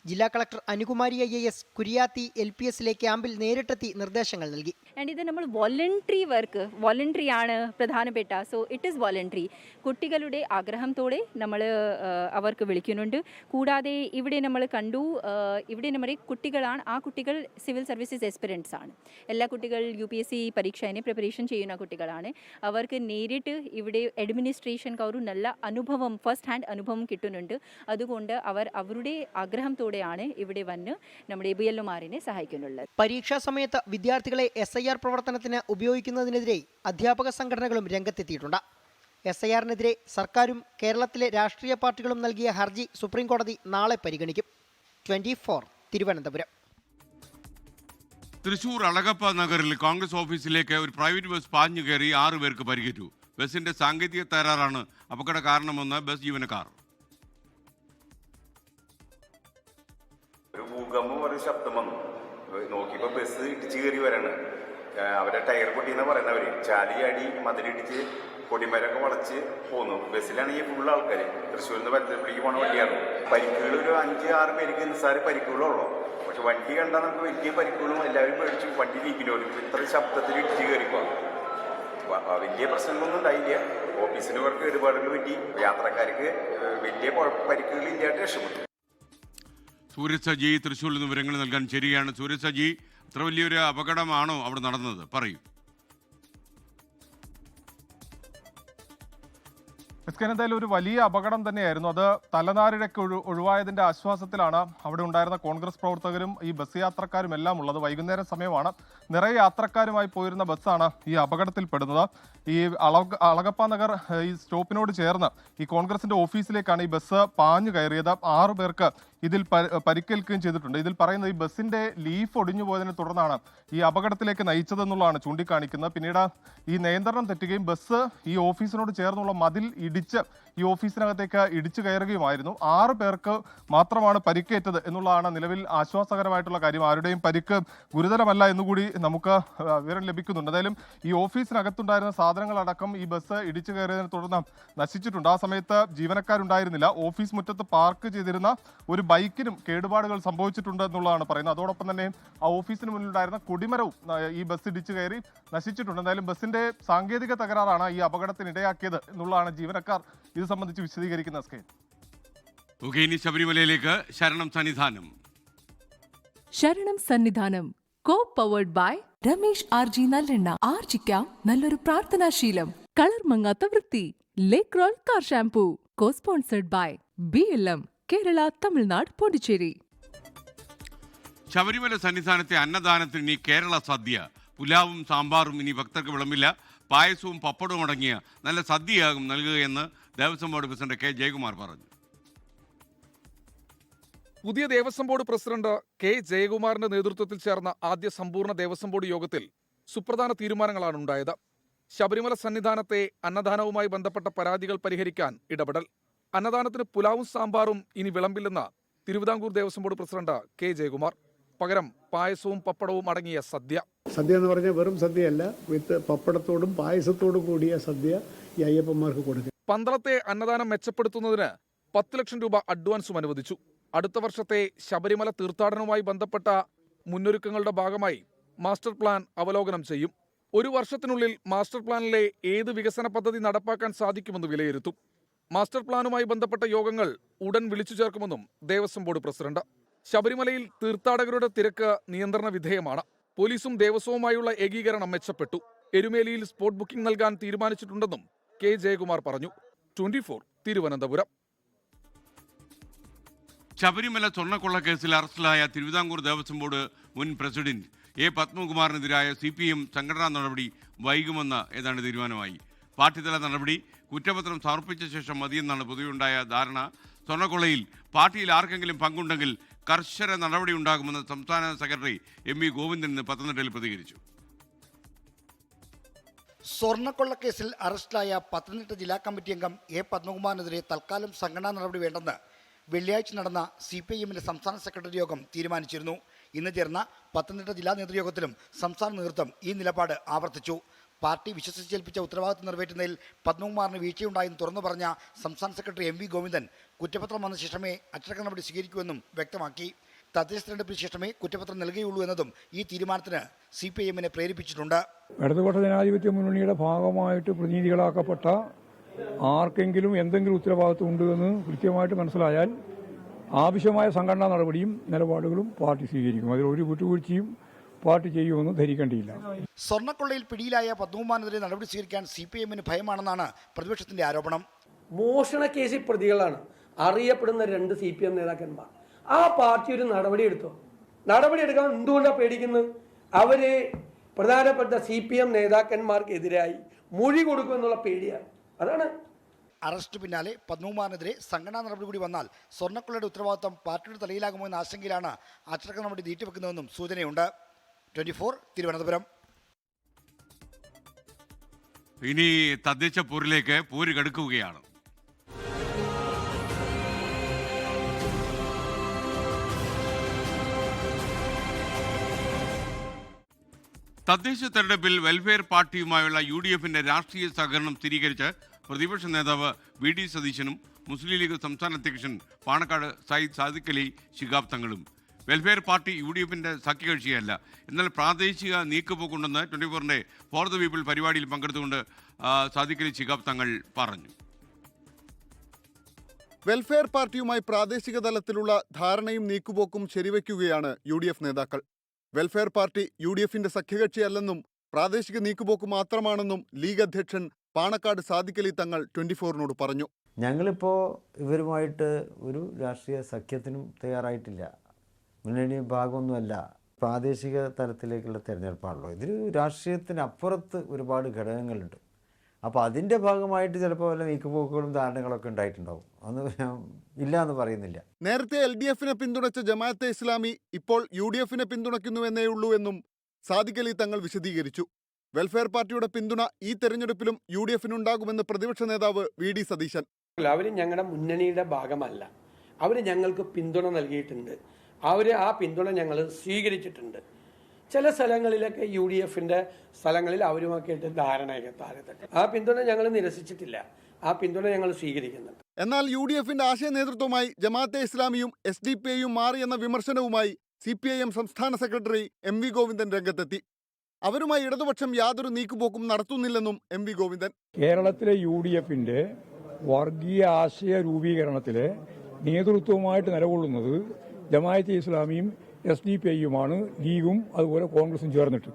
ജില്ലാ കളക്ടർ അനുകുമാരി IAS കുര്യാത്തി LPSലെ ക്യാമ്പിൽ നേരിട്ടെത്തി നിർദ്ദേശങ്ങൾ നൽകി. ഇത് നമ്മൾ വോളണ്ടറി വർക്ക്, വോളണ്ടറി ആണ് പ്രധാനപ്പെട്ട. So it is voluntary. കുട്ടികളുടെ ആഗ്രഹത്തോടെ നമ്മൾ അവർക്ക് വിളിക്കുന്നുണ്ട്. കൂടാതെ ഇവിടെ നമ്മൾ കണ്ടു, ഇവിടെ നമ്മുടെ കുട്ടികളാണ്, ആ കുട്ടികൾ സിവിൽ സർവീസസ് എസ്പിരൻസ് ആണ്. എല്ലാ കുട്ടികൾ UPSC പരീക്ഷയെ പ്രിപ്പറേഷൻ ചെയ്യുന്ന കുട്ടികളാണ്. അവർക്ക് നേരിട്ട് ഇവിടെ അഡ്മിനിസ്ട്രേഷൻക്ക് ഒരു നല്ല അനുഭവം, ഫസ്റ്റ് ഹാൻഡ് അനുഭവം കിട്ടുന്നുണ്ട്. അതുകൊണ്ട് അവർ അവരുടെ ആഗ്രഹത്തോടെ ഇവിടെ വന്ന് നമ്മുടെ BLOമാരെ സഹായിക്കുന്നുള്ളത്. പരീക്ഷാ സമയത്ത് വിദ്യാർത്ഥികളെ SIR പ്രവർത്തനത്തിന് ഉപയോഗിക്കുന്നതിനെതിരെ അധ്യാപക സംഘടനകളും രംഗത്തെത്തിയിട്ടുണ്ട്. SIRനെതിരെ സർക്കാരും കേരളത്തിലെ രാഷ്ട്രീയ പാർട്ടികളും നൽകിയ ഹർജി സുപ്രീം കോടതി നാളെ പരിഗണിക്കും. 24 തിരുവനന്തപുരം. തൃശൂർ അളഗപ്പ നഗറിൽ കോൺഗ്രസ് ഓഫീസിലേക്ക് ഒരു പ്രൈവറ്റ് ബസ് പാഞ്ഞു കയറി 6 പേർക്ക് പരിക്കേറ്റു. ബസിന്റെ സാങ്കേതിക തകരാറാണ് അപകട കാരണമെന്ന് ബസ് ജീവനക്കാർ. ഒരു ഭൂകമ്പം ഒരു ശബ്ദം വന്നു. നോക്കിയപ്പോൾ ബസ് ഇടിച്ച് കയറി വരാണ്. അവരെ ടയർ പൊട്ടിയെന്ന് പറയുന്നവര് ചാടി മതിലിടിച്ച് കൊടിമരൊക്കെ വളച്ച് പോന്നു. ബസ്സിലാണെങ്കിൽ ഫുൾ ആൾക്കാർ തൃശ്ശൂരിൽ നിന്ന് പരത്തിലേക്ക് പോണ വണ്ടിയാണ്. പരിക്കുകൾ ഒരു 5-6 പേർക്ക് നിസ്സാര പരിക്കുകളുള്ളൂ. പക്ഷെ വണ്ടി കണ്ടാൽ നമുക്ക് വലിയ പരിക്കുകളും എല്ലാവരും പേടിച്ചു. വണ്ടി നീക്കില്ലോ ഇത്ര ശബ്ദത്തിൽ ഇടിച്ച് കയറിപ്പോ വലിയ പ്രശ്നങ്ങളൊന്നും ഉണ്ടായില്ല. ഓഫീസിനവർക്ക് കേടുപാടുകൾ പറ്റി. യാത്രക്കാർക്ക് വലിയ പരിക്കുകളില്ലായിട്ട് രക്ഷപ്പെട്ടു. സൂരജ് സജി തൃശ്ശൂരിൽ നിന്ന് വിവരങ്ങൾ നൽകാൻ ശരിയാണ്. സൂരജ് സജി, അത്ര വലിയൊരു അപകടമാണോ അവിടെ നടന്നത്? പറയൂ. എന്തായാലും ഒരു വലിയ അപകടം തന്നെയായിരുന്നു. അത് തലനാരിഴയ്ക്ക് ഒഴിവായതിന്റെ ആശ്വാസത്തിലാണ് അവിടെ ഉണ്ടായിരുന്ന കോൺഗ്രസ് പ്രവർത്തകരും ഈ ബസ് യാത്രക്കാരും എല്ലാം ഉള്ളത്. വൈകുന്നേരം സമയമാണ്. നിറയെ യാത്രക്കാരുമായി പോയിരുന്ന ബസ്സാണ് ഈ അപകടത്തിൽപ്പെടുന്നത്. ഈ അളഗപ്പ നഗർ ഈ സ്റ്റോപ്പിനോട് ചേർന്ന് ഈ കോൺഗ്രസിന്റെ ഓഫീസിലേക്കാണ് ഈ ബസ് പാഞ്ഞു കയറിയത്. 6 പേർക്ക് ഇതിൽ പരിക്കേൽക്കുകയും ചെയ്തിട്ടുണ്ട്. ഇതിൽ പറയുന്നത് ഈ ബസ്സിന്റെ ലീഫ് ഒടിഞ്ഞു പോയതിനെ തുടർന്നാണ് ഈ അപകടത്തിലേക്ക് നയിച്ചതെന്നുള്ളതാണ് ചൂണ്ടിക്കാണിക്കുന്നത്. പിന്നീട് ഈ നിയന്ത്രണം തെറ്റുകയും ബസ് ഈ ഓഫീസിനോട് ചേർന്നുള്ള മതിൽ ഇടിച്ച് ഈ ഓഫീസിനകത്തേക്ക് ഇടിച്ചു കയറുകയുമായിരുന്നു. 6 പേർക്ക് മാത്രമാണ് പരിക്കേറ്റത് എന്നുള്ളതാണ് നിലവിൽ ആശ്വാസകരമായിട്ടുള്ള കാര്യം. ആരുടെയും പരിക്ക് ഗുരുതരമല്ല എന്നുകൂടി നമുക്ക് വിവരം ലഭിക്കുന്നുണ്ട്. എന്തായാലും ഈ ഓഫീസിനകത്തുണ്ടായിരുന്ന സാധനങ്ങളടക്കം ഈ ബസ് ഇടിച്ചു കയറിയതിനെ തുടർന്ന് നശിച്ചിട്ടുണ്ട്. ആ സമയത്ത് ജീവനക്കാരുണ്ടായിരുന്നില്ല. ഓഫീസ് മുറ്റത്ത് പാർക്ക് ചെയ്തിരുന്ന ഒരു ബൈക്കിനും കേടുപാടുകൾ സംഭവിച്ചിട്ടുണ്ട് എന്നുള്ളതാണ് പറയുന്നത്. അതോടൊപ്പം തന്നെ ആ ഓഫീസിന് മുന്നിലുണ്ടായിരുന്ന കൊടിമരവും ഈ ബസ് ഇടിച്ചു കയറി നശിച്ചിട്ടുണ്ട്. എന്തായാലും ബസിന്റെ സാങ്കേതിക തകരാറാണ് ഈ അപകടത്തിനിടയാക്കിയത് എന്നുള്ളതാണ് ജീവനക്കാർ ഇത് സംബന്ധിച്ച് വിശദീകരിക്കുന്ന സ്കെയിൽ. ഇനി ശബരിമലയിലേക്ക് ശരണം സന്നിധാനം. ശരണം സന്നിധാനം co powered by Ramesh RG നല്ലെണ്ണ. ആർജിക്കാം നല്ലൊരു പ്രാർത്ഥനാശീലം. കളർ മങ്ങാത്ത വൃത്തി. Lake roll car shampoo. Co sponsored by BLM Kerala, Tamil Nadu, Pondicherry. Sabarimala സന്നിധാനത്തെ അന്നദാനത്തിന് ഇനി കേരള സദ്യ. പുലാവും സാമ്പാറും ഇനി ഭക്തർക്ക് വിളമ്പില്ല. പായസവും പപ്പടവും അടങ്ങിയ നല്ല സദ്യയാകും നൽകുകയെന്ന് Devaswom board president K. Jayakumar പറഞ്ഞു. പുതിയ ദേവസ്വം ബോർഡ് പ്രസിഡന്റ് K. ജയകുമാറിന്റെ നേതൃത്വത്തിൽ ചേർന്ന ആദ്യ സമ്പൂർണ്ണ ദേവസ്വം ബോർഡ് യോഗത്തിൽ സുപ്രധാന തീരുമാനങ്ങളാണ് ഉണ്ടായത്. ശബരിമല സന്നിധാനത്തെ അന്നദാനവുമായി ബന്ധപ്പെട്ട പരാതികൾ പരിഹരിക്കാൻ ഇടപെടൽ. അന്നദാനത്തിന് പുലാവും സാമ്പാറും ഇനി വിളമ്പില്ലെന്ന് Thiruvithamkoor Devaswom board president K. Jayakumar. പകരം പായസവും പപ്പടവും അടങ്ങിയ സദ്യ. സദ്യ എന്ന് പറഞ്ഞാൽ വെറും സദ്യയല്ല, വിത്ത് പപ്പടത്തോടും പായസത്തോടും കൂടിയ സദ്യ ഈ അയ്യപ്പന്മാർക്ക് കൊടുക്കുക. പന്തളത്തെ അന്നദാനം മെച്ചപ്പെടുത്തുന്നതിന് 10 ലക്ഷം രൂപ അഡ്വാൻസും അനുവദിച്ചു. അടുത്ത വർഷത്തെ ശബരിമല തീർത്ഥാടനവുമായി ബന്ധപ്പെട്ട മുന്നൊരുക്കങ്ങളുടെ ഭാഗമായി മാസ്റ്റർ പ്ലാൻ അവലോകനം ചെയ്യും. 1 വർഷത്തിനുള്ളിൽ മാസ്റ്റർ പ്ലാനിലെ ഏത് വികസന പദ്ധതി നടപ്പാക്കാൻ സാധിക്കുമെന്ന് വിലയിരുത്തും. മാസ്റ്റർ പ്ലാനുമായി ബന്ധപ്പെട്ട യോഗങ്ങൾ ഉടൻ വിളിച്ചു ചേർക്കുമെന്നും ദേവസ്വം ബോർഡ് പ്രസിഡന്റ്. ശബരിമലയിൽ തീർത്ഥാടകരുടെ തിരക്ക് നിയന്ത്രണ വിധേയമാണ്. പോലീസും ദേവസ്വവുമായുള്ള ഏകീകരണം മെച്ചപ്പെട്ടു. എരുമേലിയിൽ സ്പോട്ട് ബുക്കിംഗ് നൽകാൻ തീരുമാനിച്ചിട്ടുണ്ടെന്നും K. ജയകുമാർ പറഞ്ഞു. 24 തിരുവനന്തപുരം. ശബരിമല സ്വർണ്ണക്കൊള്ള കേസിൽ അറസ്റ്റിലായ തിരുവിതാംകൂർ ദേവസ്വം ബോർഡ് മുൻ പ്രസിഡന്റ് A. പത്മകുമാറിനെതിരായ CPM സംഘടനാ നടപടി വൈകുമെന്ന ഏതാണ്ട് തീരുമാനമായി. പാർട്ടിതല നടപടി കുറ്റപത്രം സമർപ്പിച്ച ശേഷം മതിയെന്നാണ് പൊതുവെയുണ്ടായ ധാരണ. സ്വർണ്ണക്കൊള്ളയിൽ പാർട്ടിയിൽ ആർക്കെങ്കിലും പങ്കുണ്ടെങ്കിൽ കർശന നടപടി ഉണ്ടാകുമെന്ന് സംസ്ഥാന സെക്രട്ടറി MV ഗോവിന്ദൻ ഇന്ന് പത്തനംതിട്ടയിൽ പ്രതികരിച്ചു. സ്വർണ്ണക്കൊള്ളക്കേസിൽ അറസ്റ്റിലായ പത്തനംതിട്ട ജില്ലാ കമ്മിറ്റി അംഗം A. പത്മകുമാറിനെതിരെ തൽക്കാലം സംഘടനാ നടപടി വേണ്ടെന്ന് വെള്ളിയാഴ്ച നടന്ന CPIMന്റെ സംസ്ഥാന സെക്രട്ടറി യോഗം തീരുമാനിച്ചിരുന്നു. ഇന്ന് ചേർന്ന പത്തനംതിട്ട ജില്ലാ നേതൃയോഗത്തിലും സംസ്ഥാന നേതൃത്വം ഈ നിലപാട് ആവർത്തിച്ചു. പാർട്ടി വിശ്വസിച്ചേൽപ്പിച്ച ഉത്തരവാദിത്വം നിറവേറ്റുന്നതിൽ പത്മകുമാറിന് വീഴ്ചയുണ്ടായെന്ന് തുറന്നു പറഞ്ഞ സംസ്ഥാന സെക്രട്ടറി MV ഗോവിന്ദൻ കുറ്റപത്രം വന്ന ശേഷമേ അച്ചടക്ക നടപടി സ്വീകരിക്കുമെന്നും വ്യക്തമാക്കി. തദ്ദേശ തെരഞ്ഞെടുപ്പിന് ശേഷമേ കുറ്റപത്രം നൽകുകയുള്ളൂ എന്നതും ഈ തീരുമാനത്തിന് CPIMനെ പ്രേരിപ്പിച്ചിട്ടുണ്ട്. ഇടതുപക്ഷ ജനാധിപത്യ മുന്നണിയുടെ ഭാഗമായിട്ട് പ്രതിനിധികളാക്കപ്പെട്ട ആർക്കെങ്കിലും എന്തെങ്കിലും ഉത്തരവാദിത്വം ഉണ്ട് എന്ന് കൃത്യമായിട്ട് മനസ്സിലായാൽ ആവശ്യമായ സംഘടനാ നടപടിയും നിലപാടുകളും പാർട്ടി സ്വീകരിക്കും. അതിൽ ഒരു വിട്ടുവീഴ്ചയും പാർട്ടി ചെയ്യുമെന്ന് ധരിക്കേണ്ടിയില്ല. സ്വർണ്ണക്കൊള്ളയിൽ പിടിയിലായ പത്മകുമാറിനെതിരെ നടപടി സ്വീകരിക്കാൻ CPIMന് ഭയമാണെന്നാണ് പ്രതിപക്ഷത്തിന്റെ ആരോപണം. മോഷണ കേസിൽ പ്രതികളാണ് അറിയപ്പെടുന്ന 2 CPM നേതാക്കന്മാർ. ആ പാർട്ടി ഒരു നടപടിയെടുത്തോ? നടപടിയെടുക്കാൻ എന്തുകൊണ്ടാണ് പേടിക്കുന്നത്? അവര് പ്രധാനപ്പെട്ട CPM നേതാക്കന്മാർക്കെതിരായി മൊഴി കൊടുക്കുമെന്നുള്ള പേടിയാണ്. അതാണ് അറസ്റ്റ് പിന്നാലെ പത്മകുമാറിനെതിരെ സംഘടനാ നടപടി കൂടി വന്നാൽ സ്വർണ്ണക്കൊള്ളയുടെ ഉത്തരവാദിത്വം പാർട്ടിയുടെ തലയിലാകുമോ എന്ന ആശങ്കയിലാണ് അച്ചടക്ക നടപടി നീട്ടിവെക്കുന്നതെന്നും സൂചനയുണ്ട്. 24 തിരുവനന്തപുരം. ഇനി തദ്ദേശ പോരിലേക്ക് പോര് കടുക്കുകയാണ്. തദ്ദേശ തെരഞ്ഞെടുപ്പിൽ വെൽഫെയർ പാർട്ടിയുമായുള്ള UDFന്റെ രാഷ്ട്രീയ സഹകരണം സ്ഥിരീകരിച്ച് പ്രതിപക്ഷ നേതാവ് VD സതീശനും മുസ്ലിം ലീഗ് സംസ്ഥാന അധ്യക്ഷൻ പാണക്കാട് സയ്യിദ് സാദിഖ് അലി ശിഹാബ് തങ്ങളും. വെൽഫെയർ പാർട്ടി UDFന്റെ സഖ്യകക്ഷിയല്ല, എന്നാൽ പ്രാദേശിക നീക്കുപോക്കുണ്ടെന്ന് 24ന്റെ ഫോർ ദ പീപ്പിൾ പരിപാടിയിൽ പങ്കെടുത്തുകൊണ്ട് സാദിഖ് അലി ശിഹാബ് തങ്ങൾ പറഞ്ഞു. വെൽഫെയർ പാർട്ടിയുമായി പ്രാദേശിക തലത്തിലുള്ള ധാരണയും നീക്കുപോക്കും ശരിവയ്ക്കുകയാണ് UDF നേതാക്കൾ. വെൽഫെയർ പാർട്ടി UDFന്റെ സഖ്യകക്ഷിയല്ലെന്നും പ്രാദേശിക നീക്കുപോക്ക് മാത്രമാണെന്നും ലീഗ് അധ്യക്ഷൻ പാണക്കാട് സാദിഖ് അലി തങ്ങൾ 24നോട് പറഞ്ഞു. ഞങ്ങളിപ്പോൾ ഇവരുമായിട്ട് ഒരു രാഷ്ട്രീയ സഖ്യത്തിനും തയ്യാറായിട്ടില്ല. മുന്നണി ഭാഗമൊന്നുമല്ല. പ്രാദേശിക തലത്തിലേക്കുള്ള തിരഞ്ഞെടുപ്പാണല്ലോ. ഇതിൽ രാഷ്ട്രീയത്തിന് അപ്പുറത്ത് ഒരുപാട് ഘടകങ്ങളുണ്ട്. അപ്പോൾ അതിൻ്റെ ഭാഗമായിട്ട് ചിലപ്പോൾ വല്ല നീക്കുപോക്കുകളും ധാരണകളൊക്കെ ഉണ്ടായിട്ടുണ്ടാവും. അന്ന് ഇല്ല എന്ന് പറയുന്നില്ല. നേരത്തെ LDF പിന്തുണച്ച ജമാഅത്തെ ഇസ്ലാമി ഇപ്പോൾ UDF പിന്തുണയ്ക്കുന്നുവെന്നേ ഉള്ളൂ എന്നും സാദിഖ് അലി തങ്ങൾ വിശദീകരിച്ചു. വെൽഫെയർ പാർട്ടിയുടെ പിന്തുണ ഈ തെരഞ്ഞെടുപ്പിലും UDF ഉണ്ടാകുമെന്ന് പ്രതിപക്ഷ നേതാവ് VD സതീശൻ. അവർ ഞങ്ങളുടെ മുന്നണിയുടെ ഭാഗമല്ല, അവർ ഞങ്ങൾക്ക് പിന്തുണ നൽകിയിട്ടുണ്ട്, അവർ ആ പിന്തുണ ഞങ്ങൾ സ്വീകരിച്ചിട്ടുണ്ട്. ചില സ്ഥലങ്ങളിലൊക്കെ UDF സ്ഥലങ്ങളിൽ അവരുമൊക്കെയായിട്ട് ധാരണയൊക്കെ താഴെത്തട്ടെ. ആ പിന്തുണ ഞങ്ങൾ നിരസിച്ചിട്ടില്ല, ആ പിന്തുണ ഞങ്ങൾ സ്വീകരിക്കുന്നുണ്ട്. എന്നാൽ UDF ആശയ നേതൃത്വമായി ജമാഅത്തെ ഇസ്ലാമിയും SDPIയും മാറിയെന്ന വിമർശനവുമായി CPIM സംസ്ഥാന സെക്രട്ടറി MV ഗോവിന്ദൻ രംഗത്തെത്തി. അവരുമായി ഇടതുപക്ഷം യാതൊരു നീക്കുപോക്കും നടത്തുന്നില്ലെന്നും MV ഗോവിന്ദൻ. കേരളത്തിലെ UDF വർഗീയ ആശയ രൂപീകരണത്തിലെ നേതൃത്വവുമായിട്ട് നിലകൊള്ളുന്നത് ജമാഅത്തെ ഇസ്ലാമിയും SDPIയുമാണ്, ലീഗും അതുപോലെ കോൺഗ്രസും ചേർന്നിട്ട്.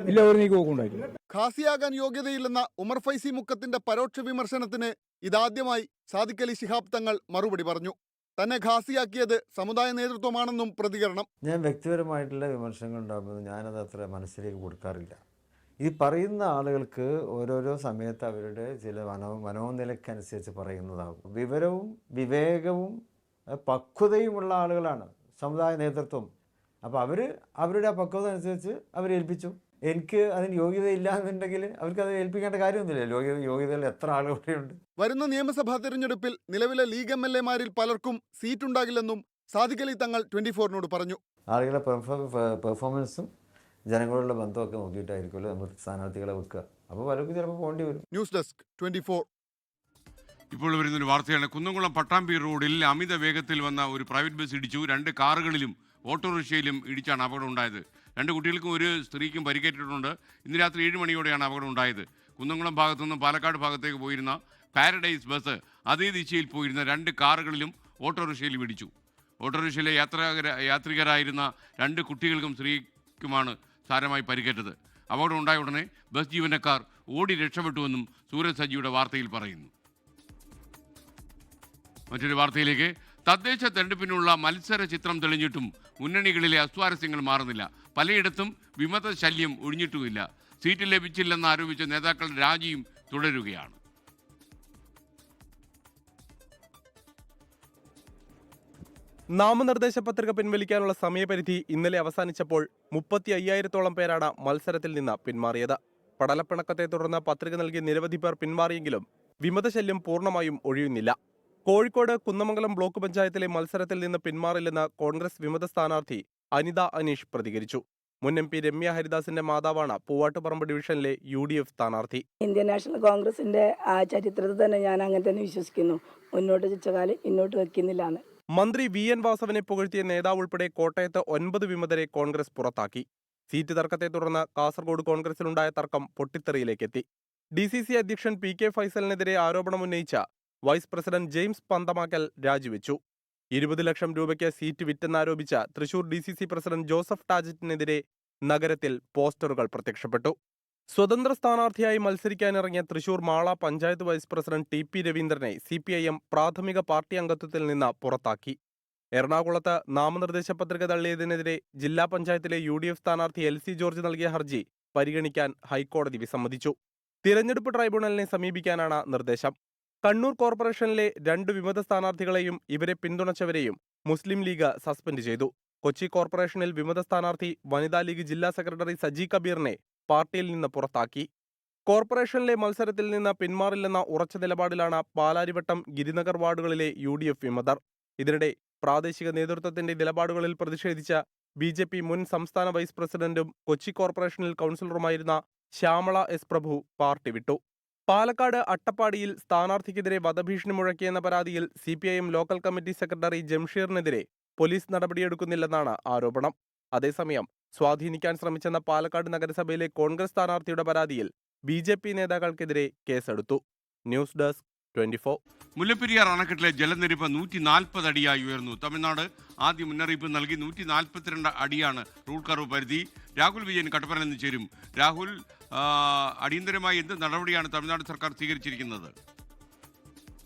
ഇല്ല, ഒരു നീക്കുപോക്കുണ്ടായിട്ടില്ല. ഖാസിയാകാൻ യോഗ്യതയില്ലെന്ന ഉമർ ഫൈസി മുക്കത്തിന്റെ പരോക്ഷ വിമർശനത്തിന് ഇതാദ്യമായി സാദിഖ് അലി ശിഹാബ് തങ്ങൾ മറുപടി പറഞ്ഞു. തന്നെ ഖാസിയാക്കിയത് സമുദായ നേതൃത്വമാണെന്നും പ്രതികരണം. ഞാൻ വ്യക്തിപരമായിട്ടുള്ള വിമർശനങ്ങൾ ഉണ്ടാകുമ്പോൾ ഞാനത് അത്ര മനസ്സിലേക്ക് കൊടുക്കാറില്ല. ഈ പറയുന്ന ആളുകൾക്ക് ഓരോരോ സമയത്ത് അവരുടെ ചില മനോനിലക്കനുസരിച്ച് പറയുന്നതാകും. വിവരവും വിവേകവും പക്വതയുമുള്ള ആളുകളാണ് സമുദായ നേതൃത്വം. അപ്പോൾ അവരുടെ ആ പക്വത അനുസരിച്ച് അവരേൽപ്പിച്ചു. എനിക്ക് അതിന് യോഗ്യതയില്ല എന്നുണ്ടെങ്കിൽ അവർക്കത് ഏൽപ്പിക്കേണ്ട കാര്യമൊന്നുമില്ല. യോഗ്യതയിൽ എത്ര ആളുകളുണ്ട്. വരുന്ന നിയമസഭാ തെരഞ്ഞെടുപ്പിൽ നിലവിലെ ലീഗ് MLA-മാരിൽ പലർക്കും സീറ്റുണ്ടാകില്ലെന്നും സാദിഖ് അലി തങ്ങൾ 24-നോട് പറഞ്ഞു. ആളുകളുടെ പെർഫോമൻസും ജനങ്ങളുള്ള ബന്ധമൊക്കെ നോക്കിയിട്ടായിരിക്കുമല്ലോ നമ്മൾ സ്ഥാനാർത്ഥികളെ വെക്കുക. അപ്പോൾ പലർക്കും ചിലപ്പോൾ പോകേണ്ടി വരും. News desk 24. ഇപ്പോൾ വരുന്നൊരു വാർത്തയാണ്. കുന്നംകുളം പട്ടാമ്പി റോഡിൽ അമിത വേഗത്തിൽ വന്ന ഒരു പ്രൈവറ്റ് ബസ് ഇടിച്ചു. 2 കാറുകളിലും ഓട്ടോറിക്ഷയിലും ഇടിച്ചാണ് അപകടം ഉണ്ടായത്. 2 കുട്ടികൾക്കും ഒരു സ്ത്രീക്കും പരിക്കേറ്റിട്ടുണ്ട്. ഇന്ന് രാത്രി 7 മണിയോടെയാണ് അപകടം ഉണ്ടായത്. കുന്നംകുളം ഭാഗത്തു നിന്നും പാലക്കാട് ഭാഗത്തേക്ക് പോയിരുന്ന പാരഡൈസ് ബസ് അതേ ദിശയിൽ പോയിരുന്ന 2 കാറുകളിലും ഓട്ടോറിക്ഷയിലും ഇടിച്ചു. ഓട്ടോറിക്ഷയിലെ യാത്രികരായിരുന്ന 2 കുട്ടികൾക്കും സ്ത്രീക്കുമാണ് സാരമായി പരിക്കേറ്റത്. അപകടം ഉണ്ടായ ഉടനെ ബസ് ജീവനക്കാർ ഓടി രക്ഷപ്പെട്ടുവെന്നും സൂരജ് സജിയുടെ വാർത്തയിൽ പറയുന്നു. മറ്റൊരു വാർത്തയിലേക്ക്. തദ്ദേശ തെരഞ്ഞെടുപ്പിനുള്ള മത്സര ചിത്രം തെളിഞ്ഞിട്ടും മുന്നണികളിലെ അസ്വാരസ്യങ്ങൾ മാറുന്നില്ല. പലയിടത്തും വിമത ശല്യം ഒഴിഞ്ഞിട്ടുമില്ല. സീറ്റ് ലഭിച്ചില്ലെന്ന് ആരോപിച്ച നേതാക്കളുടെ രാജിയും തുടരുകയാണ്. നാമനിർദ്ദേശ പത്രിക പിൻവലിക്കാനുള്ള സമയപരിധി ഇന്നലെ അവസാനിച്ചപ്പോൾ 35,000-ഓളം പേരാണ് മത്സരത്തിൽ നിന്ന് പിന്മാറിയത്. പടലപ്പിണക്കത്തെ തുടർന്ന് പത്രിക നൽകി നിരവധി പേർ പിന്മാറിയെങ്കിലും വിമതശല്യം പൂർണ്ണമായും ഒഴിയുന്നില്ല. കോഴിക്കോട് കുന്നമംഗലം ബ്ലോക്ക് പഞ്ചായത്തിലെ മത്സരത്തിൽ നിന്ന് പിന്മാറില്ലെന്ന് കോൺഗ്രസ് വിമത സ്ഥാനാർത്ഥി അനിത അനീഷ് പ്രതികരിച്ചു. മുൻ MP രമ്യ ഹരിദാസിന്റെ മാതാവാണ് പൂവാട്ടുപറമ്പ് ഡിവിഷനിലെ UDF സ്ഥാനാർത്ഥി. ഇന്ത്യൻ നാഷണൽ കോൺഗ്രസിന്റെ ആ ചരിത്രത്തിൽ തന്നെ ഞാൻ അങ്ങനെ തന്നെ വിശ്വസിക്കുന്നു. മുന്നോട്ട് വെച്ചകാലം ഇന്നോട്ട് വെക്കുന്നില്ലാന്ന്. മന്ത്രി VN വാസവനെ പുകഴ്ത്തിയ നേതാവ് ഉൾപ്പെടെ കോട്ടയത്ത് 9 വിമതരെ കോൺഗ്രസ് പുറത്താക്കി. സീറ്റ് തർക്കത്തെ തുടർന്ന് കാസർഗോഡ് കോൺഗ്രസിലുണ്ടായ തർക്കം പൊട്ടിത്തെറിയിലേക്കെത്തി. DCC അധ്യക്ഷൻ PK ഫൈസലിനെതിരെ ആരോപണമുന്നയിച്ച വൈസ് പ്രസിഡന്റ് ജെയിംസ് പന്തമാക്കൽ രാജിവെച്ചു. 20 ലക്ഷം രൂപയ്ക്ക് സീറ്റ് വിറ്റെന്നാരോപിച്ച തൃശൂർ DCC പ്രസിഡന്റ് ജോസഫ് ടാജറ്റിനെതിരെ നഗരത്തിൽ പോസ്റ്ററുകൾ പ്രത്യക്ഷപ്പെട്ടു. സ്വതന്ത്ര സ്ഥാനാർത്ഥിയായി മത്സരിക്കാനിറങ്ങിയ Thrissur Mala panchayat vice president TP രവീന്ദ്രനെ CPIM പ്രാഥമിക പാർട്ടി അംഗത്വത്തിൽ നിന്ന് പുറത്താക്കി. എറണാകുളത്ത് നാമനിർദ്ദേശ പത്രിക തള്ളിയതിനെതിരെ ജില്ലാ പഞ്ചായത്തിലെ UDF സ്ഥാനാർത്ഥി LC ജോർജ് നൽകിയ ഹർജി പരിഗണിക്കാൻ ഹൈക്കോടതി വിസമ്മതിച്ചു. തിരഞ്ഞെടുപ്പ് ട്രൈബ്യൂണലിനെ സമീപിക്കാനാണ് നിർദ്ദേശം. കണ്ണൂർ കോർപ്പറേഷനിലെ 2 വിമത സ്ഥാനാർത്ഥികളെയും ഇവരെ പിന്തുണച്ചവരെയും മുസ്ലിം ലീഗ് സസ്പെൻഡ് ചെയ്തു. കൊച്ചി കോർപ്പറേഷനിൽ വിമത സ്ഥാനാർത്ഥി വനിതാ ലീഗ് ജില്ലാ സെക്രട്ടറി സജി കബീറിനെ പാർട്ടിയിൽ നിന്ന് പുറത്താക്കി. കോർപ്പറേഷനിലെ മത്സരത്തിൽ നിന്ന് പിന്മാറില്ലെന്ന ഉറച്ച നിലപാടിലാണ് പാലാരിവട്ടം ഗിരിനഗർ വാർഡുകളിലെ UDF വിമതർ. ഇതിനിടെ പ്രാദേശിക നേതൃത്വത്തിന്റെ നിലപാടുകളിൽ പ്രതിഷേധിച്ച BJP മുൻ സംസ്ഥാന വൈസ് പ്രസിഡന്റും കൊച്ചി കോർപ്പറേഷനിൽ കൗൺസിലറുമായിരുന്ന ശ്യാമള S പ്രഭു പാർട്ടി വിട്ടു. പാലക്കാട് അട്ടപ്പാടിയിൽ സ്ഥാനാർത്ഥിക്കെതിരെ വധഭീഷണി മുഴക്കിയെന്ന പരാതിയിൽ CPIM ലോക്കൽ കമ്മിറ്റി സെക്രട്ടറി ജംഷീറിനെതിരെ പോലീസ് നടപടിയെടുക്കുന്നില്ലെന്നാണ് ആരോപണം. അതേസമയം സ്വാധീനിക്കാൻ ശ്രമിച്ചെന്ന പാലക്കാട് നഗരസഭയിലെ കോൺഗ്രസ് സ്ഥാനാർത്ഥിയുടെ പരാതിയിൽ BJP നേതാക്കൾക്കെതിരെ കേസെടുത്തു. News desk 24. മുല്ലപ്പെരിയാർ അണക്കെട്ടിലെ ജലനിരപ്പ് 140 അടിയായി ഉയർന്നു. തമിഴ്നാട് ആദ്യ മുന്നറിയിപ്പ് നൽകി. 142 അടിയാണ് റൂൾ കർവ് പരിധി. രാഹുൽ വിജയൻ കട്ടപ്പനയിൽ നിന്ന് ചേരും. രാഹുൽ, അടിയന്തരമായി എന്ത് നടപടിയാണ് തമിഴ്നാട് സർക്കാർ സ്വീകരിച്ചിരിക്കുന്നത്?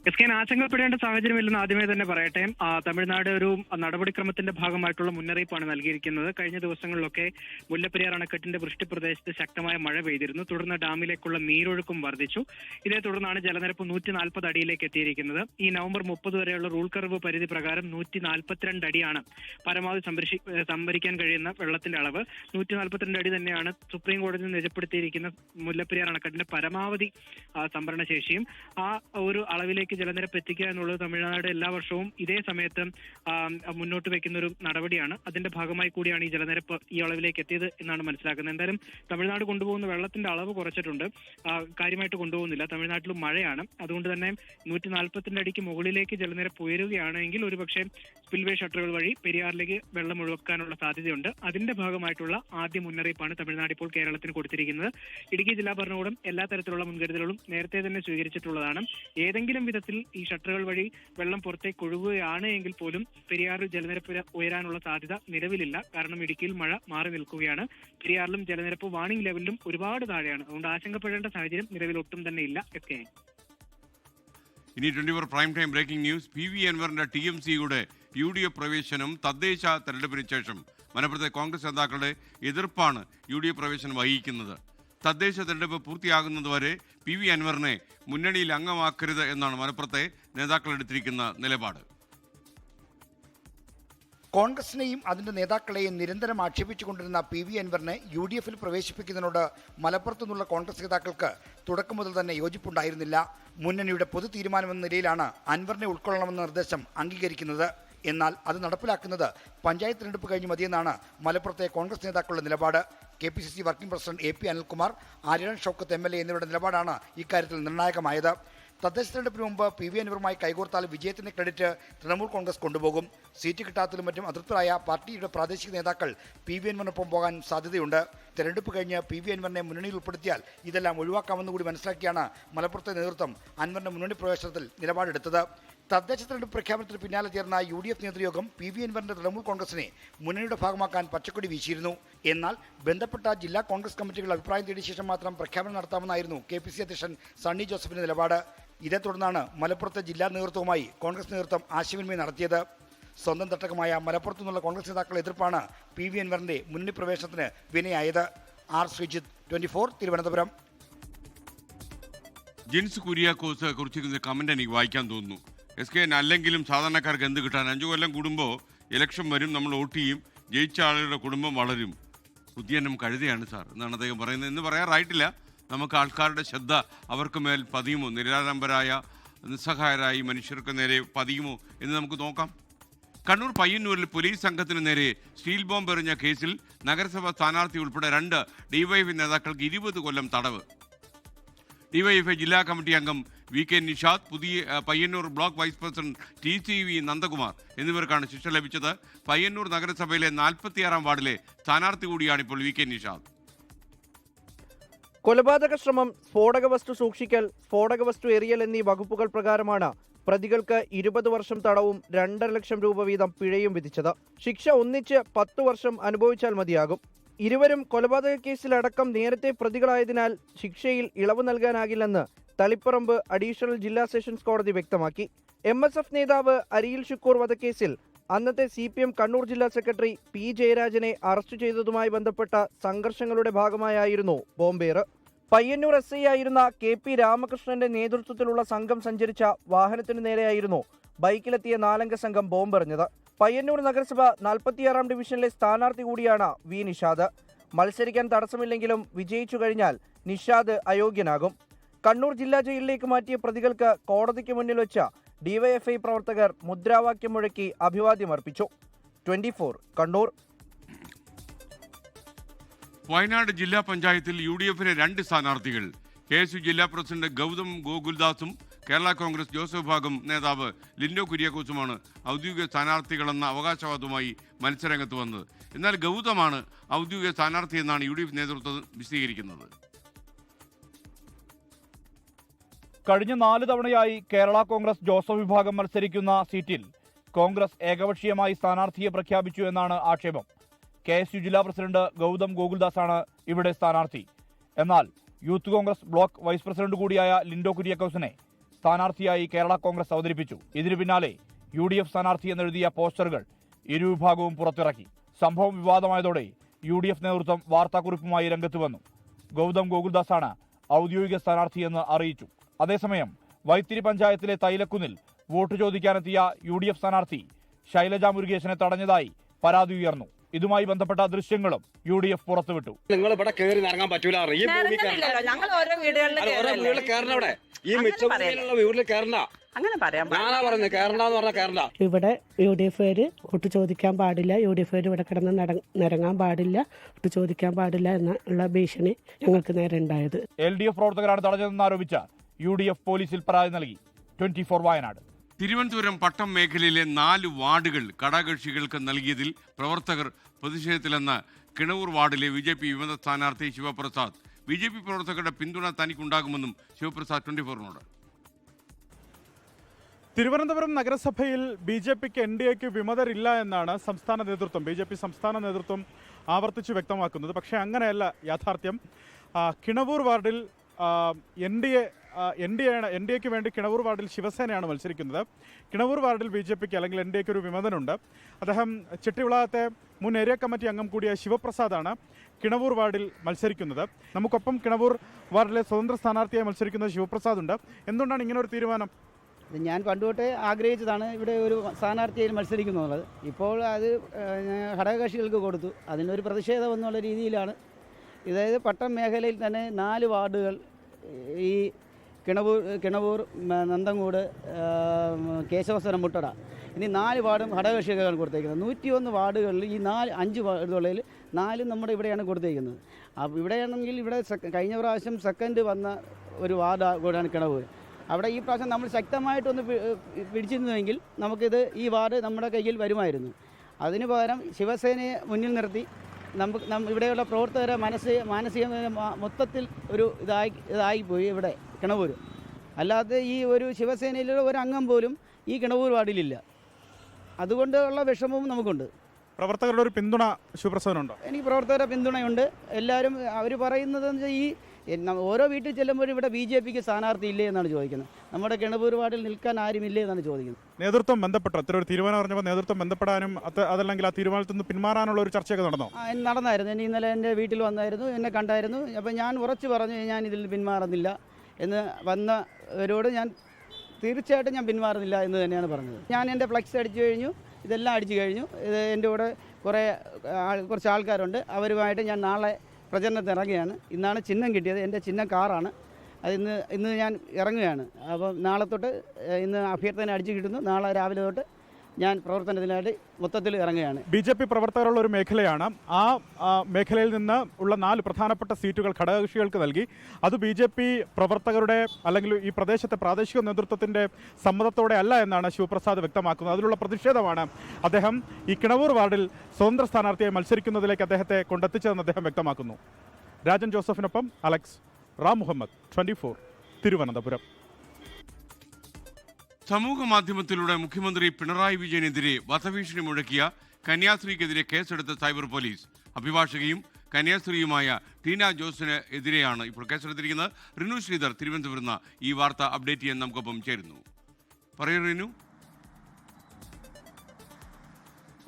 ആശങ്കപ്പെടേണ്ട സാഹചര്യമില്ലെന്ന് ആദ്യമേ തന്നെ പറയട്ടെ. തമിഴ്നാട് ഒരു നടപടിക്രമത്തിന്റെ ഭാഗമായിട്ടുള്ള മുന്നറിയിപ്പാണ് നൽകിയിരിക്കുന്നത്. കഴിഞ്ഞ ദിവസങ്ങളിലൊക്കെ മുല്ലപ്പെരിയാർ അണക്കെട്ടിന്റെ വൃഷ്ടിപ്രദേശത്ത് ശക്തമായ മഴ പെയ്തിരുന്നു. തുടർന്ന് ഡാമിലേക്കുള്ള നീരൊഴുക്കും വർദ്ധിച്ചു. ഇതേ തുടർന്നാണ് ജലനിരപ്പ് 140 അടിയിലേക്ക് എത്തിയിരിക്കുന്നത്. ഈ നവംബർ 30 വരെയുള്ള റൂൾ കർവ് പരിധി പ്രകാരം 142 അടിയാണ് പരമാവധി സംഭരിക്കാൻ കഴിയുന്ന വെള്ളത്തിന്റെ അളവ്. 142 അടി തന്നെയാണ് സുപ്രീം കോടതി നിജപ്പെടുത്തിയിരിക്കുന്ന മുല്ലപ്പെരിയാർ അണക്കെട്ടിന്റെ പരമാവധി സംഭരണ ശേഷിയും. ആ ഒരു അളവിലേക്ക് ജലനിരപ്പ് എത്തിക്കുക എന്നുള്ളത് തമിഴ്നാട് എല്ലാ വർഷവും ഇതേ സമയത്ത് മുന്നോട്ട് വെക്കുന്ന ഒരു നടപടിയാണ്. അതിന്റെ ഭാഗമായി കൂടിയാണ് ഈ ജലനിരപ്പ് ഈ അളവിലേക്ക് എത്തിയത് എന്നാണ് മനസ്സിലാക്കുന്നത്. എന്തായാലും തമിഴ്നാട് കൊണ്ടുപോകുന്ന വെള്ളത്തിന്റെ അളവ് കുറച്ചിട്ടുണ്ട്, കാര്യമായിട്ട് കൊണ്ടുപോകുന്നില്ല. തമിഴ്നാട്ടിലും മഴയാണ്. അതുകൊണ്ട് തന്നെ 142 അടിക്ക് മുകളിലേക്ക് ജലനിരപ്പ് ഉയരുകയാണെങ്കിൽ ഒരുപക്ഷെ സ്പിൽവേ ഷട്ടറുകൾ വഴി പെരിയാറിലേക്ക് വെള്ളം ഒഴുക്കാനുള്ള സാധ്യതയുണ്ട്. അതിന്റെ ഭാഗമായിട്ടുള്ള ആദ്യ മുന്നറിയിപ്പാണ് തമിഴ്നാട് ഇപ്പോൾ കേരളത്തിന് കൊടുത്തിരിക്കുന്നത്. ഇടുക്കി ജില്ലാ ഭരണകൂടം എല്ലാ തരത്തിലുള്ള മുൻകരുതലുകളും നേരത്തെ തന്നെ സ്വീകരിച്ചിട്ടുള്ളതാണ്. ഏതെങ്കിലും വിധത്തിൽ ഈ ഷട്ടറുകൾ വഴി വെള്ളം പുറത്തേക്ക് ഒഴുകുകയാണ് എങ്കിൽ പോലും പെരിയാറിൽ ജലനിരപ്പ് ഉയരാനുള്ള സാധ്യത നിലവിലില്ല. കാരണം ഇടുക്കിയിൽ മഴ മാറി നിൽക്കുകയാണ്. പെരിയാറിലും ജലനിരപ്പ് വാർണിംഗ് ലെവലിലും ഒരുപാട് താഴെയാണ്. അതുകൊണ്ട് ആശങ്കപ്പെടേണ്ട സാഹചര്യം നിലവിൽ ഒട്ടും തന്നെ ഇല്ല. ഇനി 24 prime time breaking news. PV അൻവറിന്റെ TMCയുടെ UDF പ്രവേശനം തദ്ദേശ തെരഞ്ഞെടുപ്പിന് ശേഷം മലപ്പുറത്തെ കോൺഗ്രസ് നേതാക്കളുടെ എതിർപ്പാണ് UDF പ്രവേശനം വഹിക്കുന്നത്. തദ്ദേശ തെരഞ്ഞെടുപ്പ് പൂർത്തിയാകുന്നതുവരെ PV അൻവറിനെ മുന്നണിയിൽ അംഗമാക്കരുത് എന്നാണ് മലപ്പുറത്തെ നേതാക്കൾ എടുത്തിരിക്കുന്ന നിലപാട്. കോൺഗ്രസിനെയും അതിന്റെ നേതാക്കളെയും നിരന്തരം ആക്ഷേപിച്ചുകൊണ്ടിരുന്ന PV അൻവറിനെ UDFൽ പ്രവേശിപ്പിക്കുന്നതിനോട് മലപ്പുറത്തു നിന്നുള്ള കോൺഗ്രസ് നേതാക്കൾക്ക് തുടക്കം മുതൽ തന്നെ യോജിപ്പുണ്ടായിരുന്നില്ല. മുന്നണിയുടെ പൊതു തീരുമാനമെന്ന നിലയിലാണ് അൻവറിനെ ഉൾക്കൊള്ളണമെന്ന നിർദ്ദേശം അംഗീകരിക്കുന്നത്. എന്നാൽ അത് നടപ്പിലാക്കുന്നത് പഞ്ചായത്ത് തിരഞ്ഞെടുപ്പ് കഴിഞ്ഞ് മതിയെന്നാണ് മലപ്പുറത്തെ കോൺഗ്രസ് നേതാക്കളുടെ നിലപാട്. KPCC working president AP Anilkumar, Aryan Shoukath MLA എന്നിവരുടെ നിലപാടാണ് ഇക്കാര്യത്തിൽ നിർണായകമായത്. തദ്ദേശ തെരഞ്ഞെടുപ്പിന് മുമ്പ് PV അൻവറുമായി കൈകോർത്താൽ വിജയത്തിന്റെ ക്രെഡിറ്റ് തൃണമൂൽ കോൺഗ്രസ് കൊണ്ടുപോകും. സീറ്റ് കിട്ടാത്തതിലും മറ്റും അതൃപ്തരായ പാർട്ടിയുടെ പ്രാദേശിക നേതാക്കൾ PV അൻവറിനൊപ്പം പോകാൻ സാധ്യതയുണ്ട്. തെരഞ്ഞെടുപ്പ് കഴിഞ്ഞ് PV അൻവറിനെ മുന്നണിയിൽ ഉൾപ്പെടുത്തിയാൽ ഇതെല്ലാം ഒഴിവാക്കാമെന്ന് കൂടി മനസ്സിലാക്കിയാണ് മലപ്പുറത്തെ നേതൃത്വം അൻവറിന്റെ മുന്നണി പ്രവേശനത്തിൽ നിലപാടെടുത്തത്. തദ്ദേശ തെരഞ്ഞെടുപ്പ് പ്രഖ്യാപനത്തിന് പിന്നാലെ ചേർന്ന UDF നേതൃയോഗം PV അൻവറിന്റെ തൃണമൂൽ കോൺഗ്രസിനെ മുന്നണിയുടെ ഭാഗമാക്കാൻ പച്ചക്കൊടി വീശിയിരുന്നു. എന്നാൽ ബന്ധപ്പെട്ട ജില്ലാ കോൺഗ്രസ് കമ്മിറ്റികളുടെ അഭിപ്രായം തേടിയ ശേഷം മാത്രം പ്രഖ്യാപനം നടത്താമെന്നായിരുന്നു KPCC അധ്യക്ഷൻ സണ്ണി ജോസഫിന്റെ നിലപാട്. ഇതേ തുടർന്നാണ് മലപ്പുറത്തെ ജില്ലാ നേതൃത്വവുമായി കോൺഗ്രസ് നേതൃത്വം ആശയവിനിമയം നടത്തിയത്. സ്വന്തം തട്ടകമായ മലപ്പുറത്തു നിന്നുള്ള കോൺഗ്രസ് നേതാക്കളുടെ എതിർപ്പാണ് PV അൻവറിന്റെ മുന്നണി പ്രവേശനത്തിന് വിനയായത്. R. ശ്രീജിത്ത്, 24, തിരുവനന്തപുരം. ജിൻസ് കുര്യാക്കോസ് കുറിച്ചിരുന്ന കമന്റ് എനിക്ക് വായിക്കാൻ തോന്നുന്നു. SKN അല്ലെങ്കിലും സാധാരണക്കാർക്ക് എന്ത് കിട്ടാൻ? 5 കൊല്ലം കൂടുമ്പോൾ ഇലക്ഷൻ വരും, നമ്മൾ വോട്ട് ചെയ്യും, ജയിച്ച ആളുകളുടെ കുടുംബം വളരും. ഉദ്യാനം കഴുതയാണ് സാർ എന്നാണ് അദ്ദേഹം പറയുന്നത്. എന്ന് പറയാറായിട്ടില്ല. നമുക്ക് ആൾക്കാരുടെ ശ്രദ്ധ അവർക്ക് മേൽ പതിയുമോ, നിരാലംബരായ നിസ്സഹായരായി മനുഷ്യർക്ക് നേരെ പതിയുമോ എന്ന് നമുക്ക് നോക്കാം. കണ്ണൂർ പയ്യന്നൂരിൽ പോലീസ് സംഘത്തിന് നേരെ സ്റ്റീൽ ബോംബ് എറിഞ്ഞ കേസിൽ നഗരസഭാ സ്ഥാനാർത്ഥി ഉൾപ്പെടെ 2 DYFI നേതാക്കൾക്ക് 20 കൊല്ലം തടവ്. DYFI ജില്ലാ കമ്മിറ്റി അംഗം VK Nishad, Payyanur block vice president TCV Nandakumar എന്നിവർക്കാണ് ശിക്ഷ ലഭിച്ചത്. പയ്യന്നൂർ നഗരസഭയിലെ 46-ാം വാർഡിലെ സ്ഥാനാർത്ഥി കൂടിയാണിപ്പോൾ VK നിഷാദ്. കൊലപാതക ശ്രമം, സ്ഫോടക വസ്തു സൂക്ഷിക്കൽ, സ്ഫോടക വസ്തു എറിയൽ എന്നീ വകുപ്പുകൾ പ്രകാരമാണ് പ്രതികൾക്ക് 20 വർഷം തടവും 2.5 ലക്ഷം രൂപ വീതം പിഴയും വിധിച്ചത്. ശിക്ഷ ഒന്നിച്ച് 10 വർഷം അനുഭവിച്ചാൽ മതിയാകും. ഇരുവരും കൊലപാതക കേസിലടക്കം നേരത്തെ പ്രതികളായതിനാൽ ശിക്ഷയിൽ ഇളവ് നൽകാനാകില്ലെന്ന് തളിപ്പറമ്പ് അഡീഷണൽ ജില്ലാ സെഷൻസ് കോടതി വ്യക്തമാക്കി. MSF നേതാവ് അരിയിൽ ഷുക്കൂർ വധക്കേസിൽ അന്നത്തെ CPM കണ്ണൂർ ജില്ലാ സെക്രട്ടറി P. ജയരാജനെ അറസ്റ്റ് ചെയ്തതുമായി ബന്ധപ്പെട്ട സംഘർഷങ്ങളുടെ ഭാഗമായായിരുന്നു ബോംബേറ്. പയ്യന്നൂർ SI ആയിരുന്ന KP രാമകൃഷ്ണന്റെ നേതൃത്വത്തിലുള്ള സംഘം സഞ്ചരിച്ച വാഹനത്തിനു നേരെയായിരുന്നു ബൈക്കിലെത്തിയ 4-അംഗ സംഘം ബോംബെറിഞ്ഞത്. പയ്യന്നൂർ നഗരസഭ 46-ാം ഡിവിഷനിലെ സ്ഥാനാർത്ഥി കൂടിയാണ് V. നിഷാദ്. മത്സരിക്കാൻ തടസ്സമില്ലെങ്കിലും വിജയിച്ചു കഴിഞ്ഞാൽ നിഷാദ് അയോഗ്യനാകും. കണ്ണൂർ ജില്ലാ ജയിലിലേക്ക് മാറ്റിയ പ്രതികൾക്ക് കോടതിക്ക് മുന്നിൽ വെച്ച DYFI പ്രവർത്തകർ മുദ്രാവാക്യം മുഴക്കി അഭിവാദ്യമർപ്പിച്ചു. 24 കണ്ണൂർ. വയനാട് ജില്ലാ പഞ്ചായത്തിൽ UDFിലെ 2 സ്ഥാനാർത്ഥികൾ. KSU ജില്ലാ പ്രസിഡന്റ് ഗൗതം ഗോകുൽദാസും കേരള കോൺഗ്രസ് ജോസഫ് വിഭാഗം നേതാവ് ലിൻഡോ കുര്യാക്കോസുമാണ് ഔദ്യോഗിക സ്ഥാനാർത്ഥികളെന്ന അവകാശവാദവുമായി മത്സരരംഗത്ത് വന്നത്. എന്നാൽ ഗൗതമാണ് ഔദ്യോഗിക സ്ഥാനാർത്ഥിയെന്നാണ് UDF നേതൃത്വം വിശദീകരിക്കുന്നത്. കഴിഞ്ഞ 4 തവണയായി കേരള കോൺഗ്രസ് ജോസഫ് വിഭാഗം മത്സരിക്കുന്ന സീറ്റിൽ കോൺഗ്രസ് ഏകപക്ഷീയമായി സ്ഥാനാർത്ഥിയെ പ്രഖ്യാപിച്ചു എന്നാണ് ആക്ഷേപം. KSU ജില്ലാ പ്രസിഡന്റ് ഗൗതം ഗോകുൽദാസാണ് ഇവിടെ സ്ഥാനാർത്ഥി. എന്നാൽ youth congress block vice president കൂടിയായ ലിൻഡോ കുര്യാക്കോസിനെ സ്ഥാനാർത്ഥിയായി കേരള കോൺഗ്രസ് അവതരിപ്പിച്ചു. ഇതിനു പിന്നാലെ UDF സ്ഥാനാർത്ഥി എന്നെഴുതിയ പോസ്റ്ററുകൾ ഇരുവിഭാഗവും പുറത്തിറക്കി. സംഭവം വിവാദമായതോടെ UDF നേതൃത്വം വാർത്താക്കുറിപ്പുമായി രംഗത്ത് വന്നു. ഗൗതം ഗോകുൽദാസാണ് ഔദ്യോഗിക സ്ഥാനാർത്ഥിയെന്ന് അറിയിച്ചു. അതേസമയം വൈത്തിരി പഞ്ചായത്തിലെ തൈലക്കുന്നിൽ വോട്ട് ചോദിക്കാനെത്തിയ UDF സ്ഥാനാർത്ഥി ശൈലജ മുരുകേശനെ തടഞ്ഞതായി പരാതി ഉയർന്നു. ഇതുമായി ബന്ധപ്പെട്ട ദൃശ്യങ്ങളും UDF പുറത്തുവിട്ടു. നിങ്ങൾ ഇവിടെ കയറി ഇറങ്ങാൻ പറ്റൂല. ഇവിടെ UDF വോട്ട് ചോദിക്കാൻ പാടില്ല, UDF ഇവിടെ കിടന്ന് നിരങ്ങാൻ പാടില്ല, വോട്ട് ചോദിക്കാൻ പാടില്ല എന്നുള്ള ഭീഷണി ഞങ്ങൾക്ക് നേരെ ഉണ്ടായത്. LDF പ്രവർത്തകരാണ് തടഞ്ഞതെന്ന് ആരോപിച്ച UDF പോലീസിൽ പരാതി നൽകി. 24 വയനാട്. തിരുവനന്തപുരം പട്ടം മേഖലയിലെ 4 വാർഡുകൾ ഘടകകക്ഷികൾക്ക് നൽകിയതിൽ പ്രവർത്തകർ പ്രതിഷേധത്തിലെന്ന് കിണവൂർ വാർഡിലെ BJP വിമത സ്ഥാനാർത്ഥി ശിവപ്രസാദ്. BJP പ്രവർത്തകരുടെ പിന്തുണ തനിക്കുണ്ടാകുമെന്നും ശിവപ്രസാദ് 24നോട്. തിരുവനന്തപുരം നഗരസഭയിൽ BJPക്ക് NDAക്ക് വിമതരില്ല എന്നാണ് സംസ്ഥാന നേതൃത്വം, BJP സംസ്ഥാന നേതൃത്വം ആവർത്തിച്ച് വ്യക്തമാക്കുന്നത്. പക്ഷേ അങ്ങനെയല്ല യാഥാർത്ഥ്യം. കിണവൂർ വാർഡിൽ NDAക്ക് വേണ്ടി കിണവൂർ വാർഡിൽ ശിവസേനയാണ് മത്സരിക്കുന്നത്. കിണവൂർ വാർഡിൽ BJPക്ക് അല്ലെങ്കിൽ NDAക്ക് ഒരു വിമതനുണ്ട്. അദ്ദേഹം ചെട്ടിവിളാകത്തെ മുൻ ഏരിയ കമ്മിറ്റി അംഗം കൂടിയ ശിവപ്രസാദാണ് കിണവൂർ വാർഡിൽ മത്സരിക്കുന്നത്. നമുക്കൊപ്പം കിണവൂർ വാർഡിലെ സ്വതന്ത്ര സ്ഥാനാർത്ഥിയായി മത്സരിക്കുന്ന ശിവപ്രസാദ് ഉണ്ട്. എന്തുകൊണ്ടാണ് ഇങ്ങനെ ഒരു തീരുമാനം? ഞാൻ പണ്ടുതൊട്ടേ ആഗ്രഹിച്ചതാണ് ഇവിടെ ഒരു സ്ഥാനാർത്ഥിയായി മത്സരിക്കുന്നുള്ളത്. ഇപ്പോൾ അത് ഘടകകക്ഷികൾക്ക് കൊടുത്തു. അതിനൊരു പ്രതിഷേധം എന്നുള്ള രീതിയിലാണ്. അതായത് പട്ടം മേഖലയിൽ തന്നെ 4 വാർഡുകൾ ഈ കിണവൂർ നന്തങ്കോട് കേശവസ്വരം മുട്ടട ഇനി 4 വാർഡും ഘടകകക്ഷികളാണ് കൊടുത്തേക്കുന്നത്. 101 വാർഡുകളിൽ ഈ 5 വാർഡുകളിൽ 4 നമ്മുടെ ഇവിടെയാണ് കൊടുത്തേക്കുന്നത്. അപ്പോൾ ഇവിടെയാണെങ്കിൽ ഇവിടെ കഴിഞ്ഞ പ്രാവശ്യം സെക്കൻഡ് വന്ന ഒരു വാർഡ് കൂടെയാണ് കിണവൂർ. അവിടെ ഈ പ്രാവശ്യം നമ്മൾ ശക്തമായിട്ടൊന്ന് പിടിച്ചിരുന്നുവെങ്കിൽ നമുക്കിത് ഈ വാർഡ് നമ്മുടെ കയ്യിൽ വരുമായിരുന്നു. അതിനു പകരം ശിവസേനയെ മുന്നിൽ നിർത്തി ഇവിടെയുള്ള പ്രവർത്തകരെ മാനസിക മൊത്തത്തിൽ ഒരു ഇതായിപ്പോയി ഇവിടെ കിണവൂർ. അല്ലാതെ ഈ ഒരു ശിവസേനയിലുള്ള ഒരു അംഗം പോലും ഈ കിണവൂർ വാർഡിലില്ല. അതുകൊണ്ടുള്ള വിഷമവും നമുക്കുണ്ട്. പ്രവർത്തകരുടെ ഒരു പിന്തുണ ശിവപ്രസാദനുണ്ടോ? എനിക്ക് പ്രവർത്തകരുടെ പിന്തുണയുണ്ട്. എല്ലാവരും അവർ പറയുന്നത് ഈ ഓരോ വീട്ടിൽ ചെല്ലുമ്പോഴും ഇവിടെ BJPക്ക് സ്ഥാനാർത്ഥി ഇല്ലേ എന്നാണ് ചോദിക്കുന്നത്. നമ്മുടെ കിണവൂർ വാർഡിൽ നിൽക്കാൻ ആരുമില്ലേ എന്നാണ് ചോദിക്കുന്നത്. നേതൃത്വം ബന്ധപ്പെട്ടു അത്ര ഒരു തീരുമാനം പറഞ്ഞപ്പോൾ നേതൃത്വം ബന്ധപ്പെടാനും അതല്ലെങ്കിൽ ആ തീരുമാനത്തിൽ നിന്ന് പിന്മാറാനുള്ള ഒരു ചർച്ചയൊക്കെ നടന്നോ? നടന്നായിരുന്നു. ഇന്നലെ എൻ്റെ വീട്ടിൽ വന്നായിരുന്നു, എന്നെ കണ്ടായിരുന്നു. അപ്പോൾ ഞാൻ ഉറച്ചു പറഞ്ഞു ഞാൻ ഇതിൽ പിന്മാറുന്നില്ല എന്ന്. വന്നവരോട് ഞാൻ തീർച്ചയായിട്ടും ഞാൻ പിന്മാറുന്നില്ല എന്ന് തന്നെയാണ് പറഞ്ഞത്. ഞാൻ എൻ്റെ ഫ്ലക്സ് അടിച്ചു കഴിഞ്ഞു, ഇതെല്ലാം അടിച്ചു കഴിഞ്ഞു. ഇത് എൻ്റെ കൂടെ കുറച്ച് ആൾക്കാരുണ്ട്. അവരുമായിട്ട് ഞാൻ നാളെ പ്രചരണത്തിന് ഇറങ്ങുകയാണ്. ഇന്നാണ് ചിഹ്നം കിട്ടിയത്. എൻ്റെ ചിഹ്നം കാറാണ്. അത് ഇന്ന് ഞാൻ ഇറങ്ങുകയാണ്. അപ്പം നാളെ തൊട്ട് ഇന്ന് അഭ്യർത്ഥന അടിച്ചു കിട്ടുന്നു. നാളെ രാവിലെ തൊട്ട് ഞാൻ പ്രവർത്തനത്തിനായിട്ട് മൊത്തത്തിൽ ഇറങ്ങുകയാണ്. BJP പ്രവർത്തകരുള്ള ഒരു മേഖലയാണ്. ആ മേഖലയിൽ നിന്ന് ഉള്ള 4 പ്രധാനപ്പെട്ട സീറ്റുകൾ ഘടകകക്ഷികൾക്ക് നൽകി. അത് BJP പ്രവർത്തകരുടെ അല്ലെങ്കിൽ ഈ പ്രദേശത്തെ പ്രാദേശിക നേതൃത്വത്തിൻ്റെ സമ്മതത്തോടെ അല്ല എന്നാണ് ശിവപ്രസാദ് വ്യക്തമാക്കുന്നത്. അതിലുള്ള പ്രതിഷേധമാണ് അദ്ദേഹം ഈ കിണവൂർ വാർഡിൽ സ്വതന്ത്ര സ്ഥാനാർത്ഥിയായി മത്സരിക്കുന്നതിലേക്ക് അദ്ദേഹത്തെ കൊണ്ടെത്തിച്ചതെന്ന് അദ്ദേഹം വ്യക്തമാക്കുന്നു. രാജൻ ജോസഫിനൊപ്പം അലക്സ് റാം മുഹമ്മദ്, 24 തിരുവനന്തപുരം. സമൂഹ മാധ്യമത്തിലൂടെ മുഖ്യമന്ത്രി പിണറായി വിജയനെതിരെ വധഭീഷണി മുഴക്കിയ കന്യാസ്ത്രീക്കെതിരെ കേസെടുത്ത സൈബർ പോലീസ്. അഭിഭാഷകയും കന്യാസ്ത്രീയുമായ ടീന ജോസിന് എതിരെയാണ് ഇപ്പോൾ കേസെടുത്തിരിക്കുന്നത്. റിനു ശ്രീധർ തിരുവനന്തപുരം ഈ വാർത്ത അപ്ഡേറ്റ് ചെയ്യാൻ നമുക്കൊപ്പം ചേരുന്നു. പറയൂ റിനു.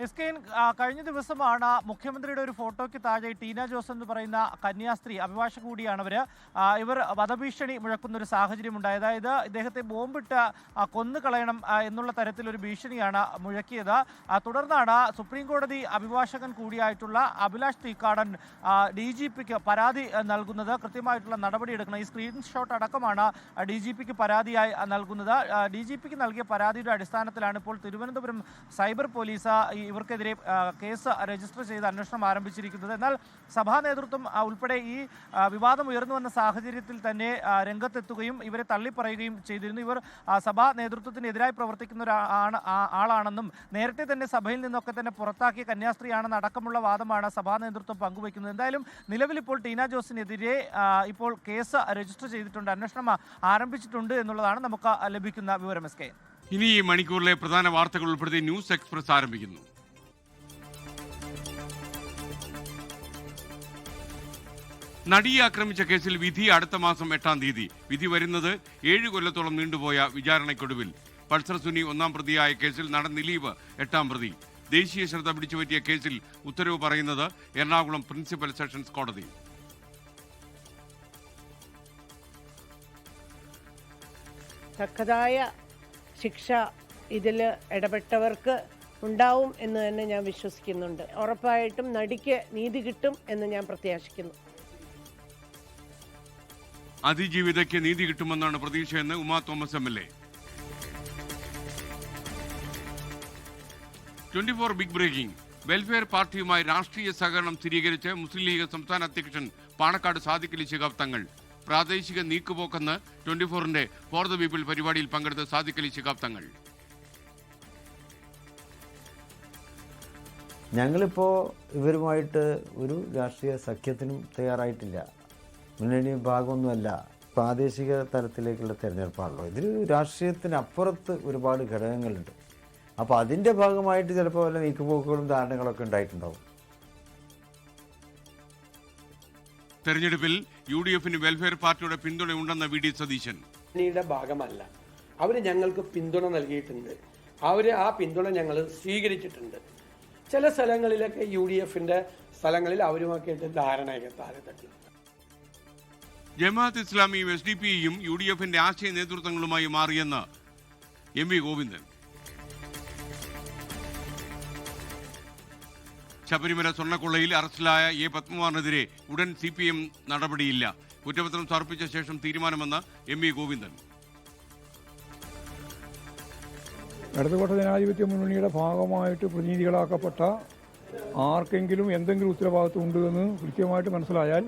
എസ്കെൻ, കഴിഞ്ഞ ദിവസമാണ് മുഖ്യമന്ത്രിയുടെ ഒരു ഫോട്ടോയ്ക്ക് താഴെ ടീന ജോസ് എന്ന് പറയുന്ന കന്യാസ്ത്രീ, അഭിഭാഷക കൂടിയാണ് ഇവർ വധഭീഷണി മുഴക്കുന്ന ഒരു സാഹചര്യം ഉണ്ടായത്. അതായത് ഇദ്ദേഹത്തെ ബോംബിട്ട് കൊന്നുകളയണം എന്നുള്ള തരത്തിലൊരു ഭീഷണിയാണ് മുഴക്കിയത്. തുടർന്നാണ് സുപ്രീം കോടതി അഭിഭാഷകൻ കൂടിയായിട്ടുള്ള അഭിലാഷ് തീക്കാടൻ DGPക്ക് പരാതി നൽകുന്നത്. കൃത്യമായിട്ടുള്ള നടപടിയെടുക്കണം. ഈ സ്ക്രീൻഷോട്ട് അടക്കമാണ് DGPക്ക് പരാതിയായി നൽകുന്നത്. DGPക്ക് നൽകിയ പരാതിയുടെ അടിസ്ഥാനത്തിലാണ് ഇപ്പോൾ തിരുവനന്തപുരം സൈബർ പോലീസ് ഇവർക്കെതിരെ കേസ് രജിസ്റ്റർ ചെയ്ത് അന്വേഷണം ആരംഭിച്ചിരിക്കുന്നത്. എന്നാൽ സഭാ നേതൃത്വം ഉൾപ്പെടെ ഈ വിവാദം ഉയർന്നു വന്ന സാഹചര്യത്തിൽ തന്നെ രംഗത്തെത്തുകയും ഇവരെ തള്ളിപ്പറയുകയും ചെയ്തിരുന്നു. ഇവർ സഭാ നേതൃത്വത്തിനെതിരായി പ്രവർത്തിക്കുന്ന ആളാണെന്നും നേരത്തെ തന്നെ സഭയിൽ നിന്നൊക്കെ തന്നെ പുറത്താക്കിയ കന്യാസ്ത്രീയാണെന്ന് അടക്കമുള്ള വാദമാണ് സഭാ നേതൃത്വം പങ്കുവയ്ക്കുന്നത്. എന്തായാലും നിലവിൽ ഇപ്പോൾ ടീന ജോസിനെതിരെ ഇപ്പോൾ കേസ് രജിസ്റ്റർ ചെയ്തിട്ടുണ്ട്, അന്വേഷണം ആരംഭിച്ചിട്ടുണ്ട് എന്നുള്ളതാണ് നമുക്ക് ലഭിക്കുന്ന വിവരം. എസ് കെ, ഇനി ഈ മണിക്കൂറിലെ പ്രധാന വാർത്തകൾ ഉൾപ്പെടുത്തി ന്യൂസ് എക്സ്പ്രസ് ആരംഭിക്കുന്നു. നടിയെ ആക്രമിച്ച കേസിൽ വിധി അടുത്ത മാസം 8-ാം തീയതി. വിധി വരുന്നത് 7 കൊല്ലത്തോളം നീണ്ടുപോയ വിചാരണയ്ക്കൊടുവിൽ. പൾസർ സുനി 1-ാം പ്രതിയായ കേസിൽ നടൻ ദിലീപ് 8-ാം പ്രതി. ദേശീയ ശ്രദ്ധ പിടിച്ചുപറ്റിയ കേസിൽ ഉത്തരവ് പറയുന്നത് എറണാകുളം പ്രിൻസിപ്പൽ സെഷൻസ് കോടതി. തക്കതായ ശിക്ഷ ഇതിൽ ഇടപെട്ടവർക്ക് ഉണ്ടാവും എന്ന് തന്നെ ഞാൻ വിശ്വസിക്കുന്നുണ്ട്. ഉറപ്പായിട്ടും നടിക്ക് നീതി കിട്ടും എന്ന് ഞാൻ പ്രത്യാശിക്കുന്നു. അതിജീവിതയ്ക്ക് നീതി കിട്ടുമെന്നാണ് പ്രതീക്ഷയെന്ന് Uma Thomas MLA. 24 big breaking. Welfare പാർട്ടിയുമായി രാഷ്ട്രീയ സഹകരണം സ്ഥിരീകരിച്ച് മുസ്ലിം ലീഗ് സംസ്ഥാന അധ്യക്ഷൻ പാണക്കാട് സാദിഖ് അലി ശിഹാബ് തങ്ങൾ. പ്രാദേശിക നീക്കുപോക്കെന്ന് 24ന്റെ ഫോർ ദ പീപ്പിൾ പരിപാടിയിൽ പങ്കെടുത്ത സാദിഖ് അലി ശിഹാബ് തങ്ങൾ. ഞങ്ങളിപ്പോൾ ഇവരുമായിട്ട് ഒരു രാഷ്ട്രീയ സഖ്യത്തിനും തയ്യാറായിട്ടില്ല. മുന്നണി ഭാഗമൊന്നുമല്ല. പ്രാദേശിക തലത്തിലേക്കുള്ള തിരഞ്ഞെടുപ്പാണല്ലോ. ഇതിൽ രാഷ്ട്രീയത്തിനപ്പുറത്ത് ഒരുപാട് ഘടകങ്ങളുണ്ട്. അപ്പോൾ അതിൻ്റെ ഭാഗമായിട്ട് ചിലപ്പോൾ വല്ല നീക്കുപോക്കുകളും ധാരണകളൊക്കെ ഉണ്ടായിട്ടുണ്ടാവും. തെരഞ്ഞെടുപ്പിൽ UDFന് വെൽഫെയർ പാർട്ടിയുടെ പിന്തുണയുണ്ടെന്ന VD സതീശൻ. ഭാഗമല്ല, അവർ ഞങ്ങൾക്ക് പിന്തുണ നൽകിയിട്ടുണ്ട്. അവർ ആ പിന്തുണ ഞങ്ങൾ സ്വീകരിച്ചിട്ടുണ്ട്. ചില സ്ഥലങ്ങളിലൊക്കെ UDFന്റെ സ്ഥലങ്ങളിൽ അവരുമാക്കിയിട്ട് ധാരണയൊക്കെ താഴെ തട്ടി. ജമാഅത്ത് ഇസ്ലാമിയും SDPയും UDFന്റെ ആശയ നേതൃത്വങ്ങളുമായി മാറിയെന്ന് MV ഗോവിന്ദൻ. ശബരിമല സ്വർണ്ണക്കൊള്ളയിൽ അറസ്റ്റിലായ A. പത്മകുമാറിനെതിരെ ഉടൻ CPM നടപടിയില്ല. കുറ്റപത്രം സമർപ്പിച്ച ശേഷം തീരുമാനമെന്ന് MV ഗോവിന്ദൻ. ഇടതുപക്ഷ ജനാധിപത്യ മുന്നണിയുടെ ഭാഗമായിട്ട് പ്രതിനിധികളാക്കപ്പെട്ട ആർക്കെങ്കിലും എന്തെങ്കിലും ഉത്തരവാദിത്വം ഉണ്ട് എന്ന് കൃത്യമായിട്ട് മനസ്സിലായാൽ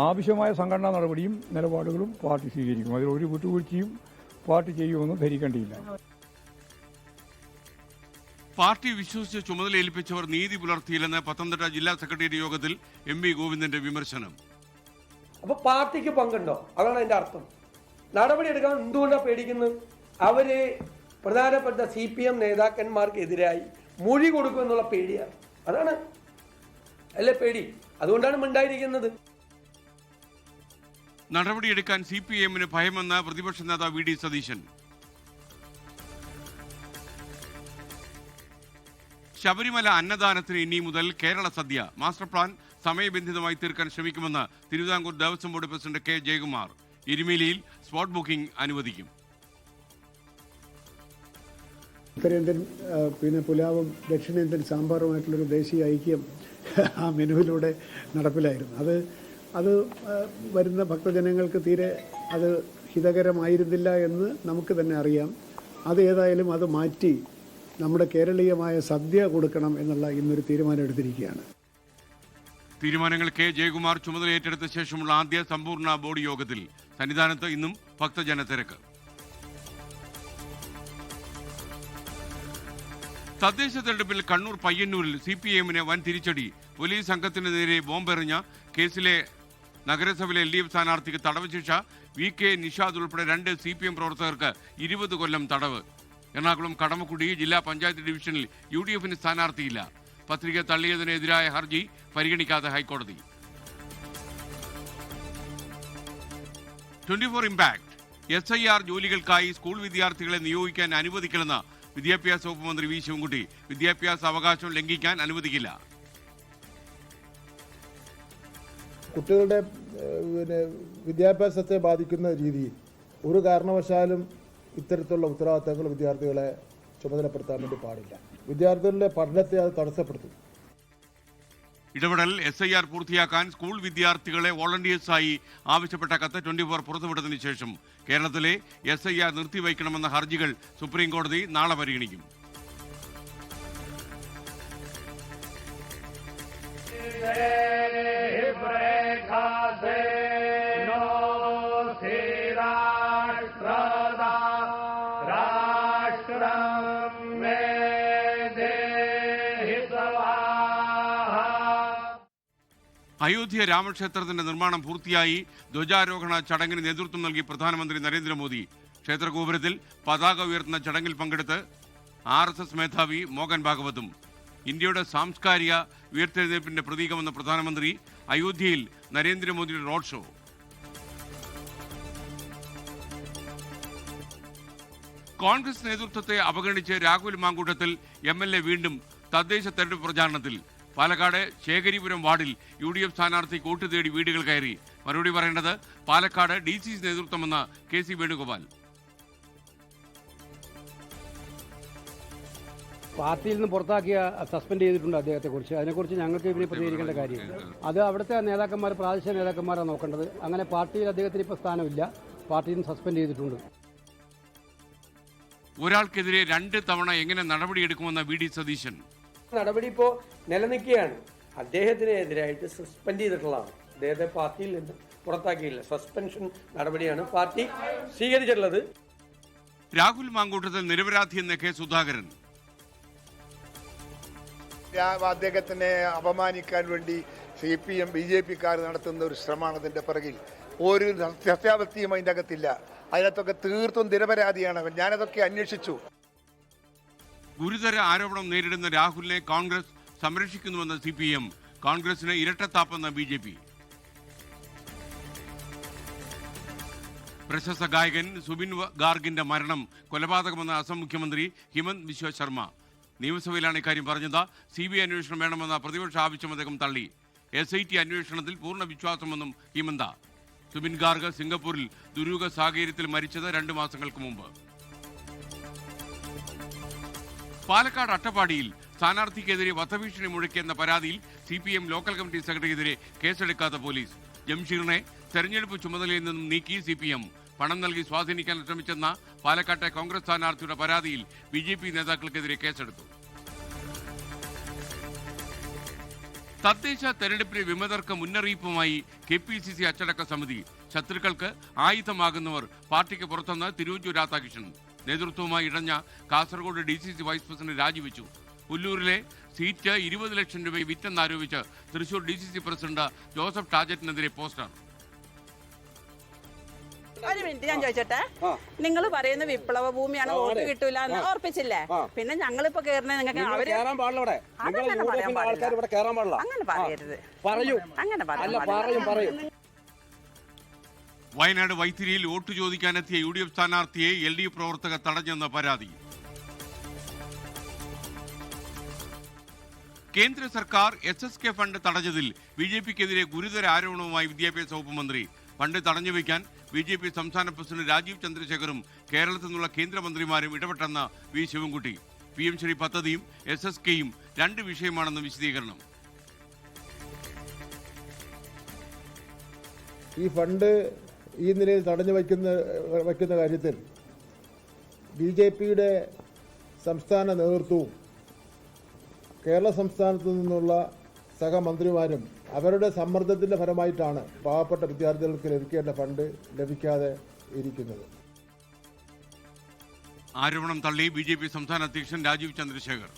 ആവശ്യമായ സംഘടനാ നടപടിയും നിലപാടുകളും പാർട്ടി സ്വീകരിക്കും. അതിൽ ഒരു വിട്ടുവീഴ്ചയും പാർട്ടി ചെയ്യുമെന്ന് ധരിക്കേണ്ടിയില്ല. പാർട്ടി വിശ്വസിച്ച് ചുമതല ഏൽപ്പിച്ചവർ നീതി പുലർത്തിയില്ലെന്ന് പത്തനംതിട്ട ജില്ലാ സെക്രട്ടേറിയറ്റ് യോഗത്തിൽ MV ഗോവിന്ദന്റെ വിമർശനം. അപ്പൊ പാർട്ടിക്ക് പങ്കുണ്ടോ? അതാണ് അതിന്റെ അർത്ഥം. നടപടി എടുക്കാൻ എന്തുകൊണ്ടാണ് പേടിക്കുന്നത്? അവര് പ്രധാനപ്പെട്ട CPM നേതാക്കന്മാർക്കെതിരായി മൊഴി കൊടുക്കുമെന്നുള്ള പേടിയാണ്. അതാണ് അല്ലേ പേടി. അതുകൊണ്ടാണ് മിണ്ടായിരിക്കുന്നത്. നടപടിയെടുക്കാൻ CPMന് ഭയമെന്ന് പ്രതിപക്ഷ നേതാവ് VD സതീശൻ. ശബരിമല അന്നദാനത്തിന് ഇനി മുതൽ കേരള സദ്യ. മാസ്റ്റർ പ്ലാൻ സമയബന്ധിതമായി തീർക്കാൻ ശ്രമിക്കുമെന്ന് Thiruvithamkoor Devaswom board president K. Jayakumar. എരുമേലിയിൽ സ്പോട്ട് ബുക്കിംഗ് അനുവദിക്കും. ഉത്തരേന്ത്യൻ പുലാവും ദക്ഷിണേന്ത്യൻ സാമ്പാറുമായിട്ടുള്ളൊരു ദേശീയ ഐക്യം ആ മെനുവിലൂടെ നടപ്പിലായിരുന്നു. അത് വരുന്ന ഭക്തജനങ്ങൾക്ക് തീരെ അത് ഹിതകരമായിരുന്നില്ല എന്ന് നമുക്ക് തന്നെ അറിയാം. അത് ഏതായാലും അത് മാറ്റി നമ്മുടെ കേരളീയമായ സദ്യ കൊടുക്കണം എന്നുള്ള ഇന്നൊരു തീരുമാനം എടുത്തിരിക്കുകയാണ്. തീരുമാനങ്ങൾ K. ജയകുമാർ ചുമതല ഏറ്റെടുത്ത ശേഷമുള്ള ആദ്യ സമ്പൂർണ്ണ ബോർഡ് യോഗത്തിൽ. സന്നിധാനത്ത് ഇന്നും ഭക്തജന തിരക്ക്. തദ്ദേശ തെരഞ്ഞെടുപ്പിൽ കണ്ണൂർ പയ്യന്നൂരിൽ CPMന് വൻ തിരിച്ചടി. പോലീസ് സംഘത്തിന് നേരെ ബോംബെറിഞ്ഞ കേസിലെ നഗരസഭയിലെ LDF സ്ഥാനാർത്ഥിക്ക് തടവ് ശിക്ഷ. VK നിഷാദ് ഉൾപ്പെടെ 2 CPM പ്രവർത്തകർക്ക് 20 കൊല്ലം തടവ്. എറണാകുളം കടമക്കുടി ജില്ലാ പഞ്ചായത്ത് ഡിവിഷനിൽ UDFന് സ്ഥാനാർത്ഥിയില്ല. പത്രിക തള്ളിയതിനെതിരായ ഹർജി പരിഗണിക്കാതെ ഹൈക്കോടതി. 24 ഇമ്പാക്ട്. SIR ജോലികൾക്കായി സ്കൂൾ വിദ്യാർത്ഥികളെ നിയോഗിക്കാൻ അനുവദിക്കില്ലെന്ന് വിദ്യാഭ്യാസ വകുപ്പ് മന്ത്രി V. ശിവൻകുട്ടി. വിദ്യാഭ്യാസ അവകാശം ലംഘിക്കാൻ അനുവദിക്കില്ല. കുട്ടികളുടെ വിദ്യാഭ്യാസത്തെ ബാധിക്കുന്ന രീതിയിൽ ഒരു കാരണവശാലും ഇത്തരത്തിലുള്ള ഉത്തരവാദിത്തങ്ങൾ വിദ്യാർത്ഥികളെ ചുമതലപ്പെടുത്താൻ വേണ്ടി പാടില്ല. വിദ്യാർത്ഥികളുടെ പഠനത്തെ അത് തടസ്സപ്പെടുത്തും. ഇടപെടൽ. SIR പൂർത്തിയാക്കാൻ സ്കൂൾ വിദ്യാർത്ഥികളെ വോളണ്ടിയേഴ്സായി ആവശ്യപ്പെട്ട കത്ത് 24 പുറത്തുവിട്ടതിനു ശേഷം കേരളത്തിലെ SIR നിർത്തിവയ്ക്കണമെന്ന ഹർജികൾ സുപ്രീം കോടതി നാളെ പരിഗണിക്കും. അയോധ്യ രാമക്ഷേത്രത്തിന്റെ നിർമ്മാണം പൂർത്തിയായി. ധ്വജാരോഹണ ചടങ്ങിന് നേതൃത്വം നൽകി പ്രധാനമന്ത്രി നരേന്ദ്രമോദി. ക്ഷേത്രഗോപുരത്തിൽ പതാക ഉയർത്തുന്ന ചടങ്ങിൽ പങ്കെടുത്ത് RSS മേധാവി മോഹൻ ഭാഗവതും. ഇന്ത്യയുടെ സാംസ്കാരിക ഉയർത്തെഴുന്നേൽപ്പിന്റെ പ്രതീകമെന്ന പ്രധാനമന്ത്രി അയോധ്യയിൽ നരേന്ദ്രമോദിയുടെ റോഡ് ഷോ. കോൺഗ്രസ് നേതൃത്വത്തെ അവഗണിച്ച് രാഹുൽ മാങ്കൂട്ടത്തിൽ MLA വീണ്ടും തദ്ദേശ തെരഞ്ഞെടുപ്പ് പ്രചാരണത്തിൽ. പാലക്കാട് ശേഖരിപുരം വാർഡിൽ UDF സ്ഥാനാർത്ഥി വോട്ട് തേടി വീടുകൾ കയറി. മറുപടി പറയേണ്ടത് പാലക്കാട് DCC നേതൃത്വമെന്ന KC വേണുഗോപാൽ. പാർട്ടിയിൽ നിന്ന് പുറത്താക്കിയ സസ്പെൻഡ് ചെയ്തിട്ടുണ്ട് അദ്ദേഹത്തെക്കുറിച്ച്. അതിനെക്കുറിച്ച് ഞങ്ങൾക്ക് ഇവരെ പ്രതികരിക്കേണ്ട കാര്യമില്ല. അത് അവിടുത്തെ നേതാക്കന്മാർ, പ്രാദേശിക നേതാക്കന്മാരാണ് നോക്കേണ്ടത്. അങ്ങനെ പാർട്ടിയിൽ അദ്ദേഹത്തിന് ഇപ്പോൾ സ്ഥാനമില്ല. പാർട്ടിയിൽ നിന്ന് സസ്പെൻഡ് ചെയ്തിട്ടുണ്ട്. ഒരാൾക്കെതിരെ 2 തവണ എങ്ങനെ നടപടിയെടുക്കുമെന്ന VD സതീശൻ. നടപടി ഇപ്പോൾ നിലനിൽക്കുകയാണ്. അദ്ദേഹത്തിനെതിരായിട്ട് സസ്പെൻഡ് ചെയ്തിട്ടുള്ളതാണ്. അദ്ദേഹത്തെ പാർട്ടിയിൽ നിന്ന് പുറത്താക്കിയില്ല. സസ്പെൻഷൻ നടപടിയാണ് പാർട്ടി സ്വീകരിച്ചിട്ടുള്ളത്. രാഹുൽ മാങ്കൂട്ടത്തിൽ നിരപരാധി എന്ന K സുധാകരൻ. അദ്ദേഹത്തിനെ അപമാനിക്കാൻ വേണ്ടി CPM BJP-ക്കാർ നടത്തുന്ന ഒരു ശ്രമമാണ് അതിൻ്റെ പിറകിൽ. ഒരു സത്യാവസ്ഥയും അതിൻ്റെ അകത്തില്ല. അതിനകത്തൊക്കെ തീർത്തും നിരപരാധിയാണ് അവൻ. ഞാനതൊക്കെ അന്വേഷിച്ചു. ഗുരുതര ആരോപണം നേരിടുന്ന രാഹുലിനെ കോൺഗ്രസ് സംരക്ഷിക്കുന്നുവെന്ന CPM. കോൺഗ്രസിന് ഇരട്ടത്താപ്പെന്ന BJP. പ്രശസ്ത ഗായകൻ സുബിൻ ഗാർഗിന്റെ മരണം കൊലപാതകമെന്ന അസം മുഖ്യമന്ത്രി ഹിമന്ത് ബിശ്വ ശർമ്മ. നിയമസഭയിലാണ് ഇക്കാര്യം പറഞ്ഞത്. CBI അന്വേഷണം വേണമെന്ന പ്രതിപക്ഷ ആവശ്യം അദ്ദേഹം തള്ളി. SIT അന്വേഷണത്തിൽ പൂർണ്ണ വിശ്വാസമെന്നും ഹിമന്ത. സുബിൻ ഗാർഗ് സിംഗപ്പൂരിൽ ദുരൂഹ സാഹചര്യത്തിൽ മരിച്ചത് 2 മാസങ്ങൾക്ക് മുമ്പ്. പാലക്കാട് അട്ടപ്പാടിയിൽ സ്ഥാനാർത്ഥിക്കെതിരെ വധഭീഷണി മുഴക്കിയെന്ന പരാതിയിൽ CPM ലോക്കൽ കമ്മിറ്റി സെക്രട്ടറിക്കെതിരെ കേസെടുക്കാത്ത പോലീസ്. ജംഷീറിനെ തെരഞ്ഞെടുപ്പ് ചുമതലയിൽ നിന്നും നീക്കി CPM. പണം നൽകി സ്വാധീനിക്കാൻ ശ്രമിച്ചെന്ന പാലക്കാട്ടെ കോൺഗ്രസ് സ്ഥാനാർത്ഥിയുടെ പരാതിയിൽ BJP നേതാക്കൾക്കെതിരെ കേസെടുത്തു. തദ്ദേശ തെരഞ്ഞെടുപ്പിലെ വിമതർക്ക് മുന്നറിയിപ്പുമായി KPCC അച്ചടക്ക സമിതി. ശത്രുക്കൾക്ക് ആയുധമാകുന്നവർ പാർട്ടിക്ക് പുറത്തുനിന്ന് തിരുവഞ്ചൂർ രാധാകൃഷ്ണൻ. നേതൃത്വവുമായി ഇടഞ്ഞ കാസർഗോഡ് DCC വൈസ് പ്രസിഡന്റ് രാജിവെച്ചു. പുല്ലൂരിലെ സീറ്റ് 20 ലക്ഷം രൂപ വിറ്റെന്നാരോപിച്ച് തൃശൂർ DCC പ്രസിഡന്റ് ജോസഫ് ടാജറ്റിനെതിരെ പോസ്റ്റർ. ഒരു മിനിറ്റ് ഞാൻ ചോദിച്ചോട്ടെ, നിങ്ങൾ പറയുന്ന വിപ്ലവ ഭൂമിയാണ്, വോട്ട് കിട്ടൂല എന്ന് ഓർപ്പിച്ചില്ലേ? പിന്നെ ഞങ്ങളിപ്പോ കേറുന്നത് നിങ്ങൾക്ക് അങ്ങനെ പറയരുത്. അങ്ങനെ പറയും. വയനാട് വൈത്തിരിയിൽ വോട്ട് ചോദിക്കാനെത്തിയ UDF സ്ഥാനാർത്ഥിയെ LDF പ്രവർത്തകർ തടഞ്ഞെന്ന പരാതി. കേന്ദ്ര സർക്കാർ SSK ഫണ്ട് തടഞ്ഞതിൽ BJP-ക്കെതിരെ ഗുരുതര ആരോപണവുമായി വിദ്യാഭ്യാസ വകുപ്പ് മന്ത്രി. ഫണ്ട് തടഞ്ഞുവെക്കാൻ BJP സംസ്ഥാന പ്രസിഡന്റ് രാജീവ് ചന്ദ്രശേഖറും കേരളത്തിൽ നിന്നുള്ള കേന്ദ്രമന്ത്രിമാരും ഇടപെട്ടെന്ന V ശിവൻകുട്ടി. PM ശ്രീ പദ്ധതിയും SSKയും 2 വിഷയമാണെന്ന് വിശദീകരണം. ഈ ഫണ്ട് ഈ നിലയിൽ തടഞ്ഞു വയ്ക്കുന്ന കാര്യത്തിൽ BJP-യുടെ സംസ്ഥാന നേതൃത്വവും കേരള സംസ്ഥാനത്തു നിന്നുള്ള സഹമന്ത്രിമാരും അവരുടെ സമ്മർദ്ദത്തിൻ്റെ ഫലമായിട്ടാണ് പാവപ്പെട്ട വിദ്യാർത്ഥികൾക്ക് ലഭിക്കേണ്ട ഫണ്ട് ലഭിക്കാതെ ഇരിക്കുന്നത്. ആരോപണം തള്ളി BJP സംസ്ഥാന അധ്യക്ഷൻ രാജീവ് ചന്ദ്രശേഖർ.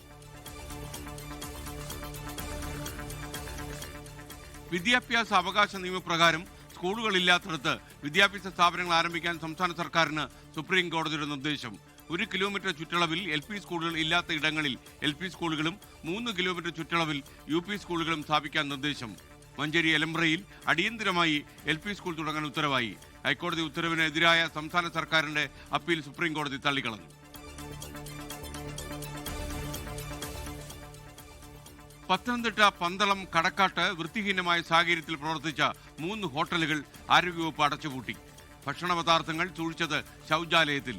വിദ്യാഭ്യാസ അവകാശ നിയമപ്രകാരം സ്കൂളുകളില്ലാത്തിടത്ത് വിദ്യാഭ്യാസ സ്ഥാപനങ്ങൾ ആരംഭിക്കാൻ സംസ്ഥാന സർക്കാരിന് സുപ്രീം കോടതിയുടെ നിർദ്ദേശം. 1 കിലോമീറ്റർ ചുറ്റളവിൽ LP സ്കൂളുകൾ ഇല്ലാത്ത ഇടങ്ങളിൽ LP സ്കൂളുകളും 3 കിലോമീറ്റർ ചുറ്റളവിൽ UP സ്കൂളുകളും സ്ഥാപിക്കാൻ നിർദ്ദേശം. മഞ്ചേരി എലമ്പ്രയിൽ അടിയന്തരമായി LP സ്കൂൾ തുടങ്ങാൻ ഉത്തരവായി. ഹൈക്കോടതി ഉത്തരവിനെതിരായ സംസ്ഥാന സർക്കാരിന്റെ അപ്പീൽ സുപ്രീം കോടതി തള്ളിക്കളഞ്ഞു. പത്തനംതിട്ട പന്തളം കടക്കാട്ട് വൃത്തിഹീനമായ സാഹചര്യത്തിൽ പ്രവർത്തിച്ച 3 ഹോട്ടലുകൾ ആരോഗ്യവകുപ്പ് അടച്ചുപൂട്ടി. ഭക്ഷണ പദാർത്ഥങ്ങൾ സൂക്ഷിച്ചത് ശൗചാലയത്തിൽ.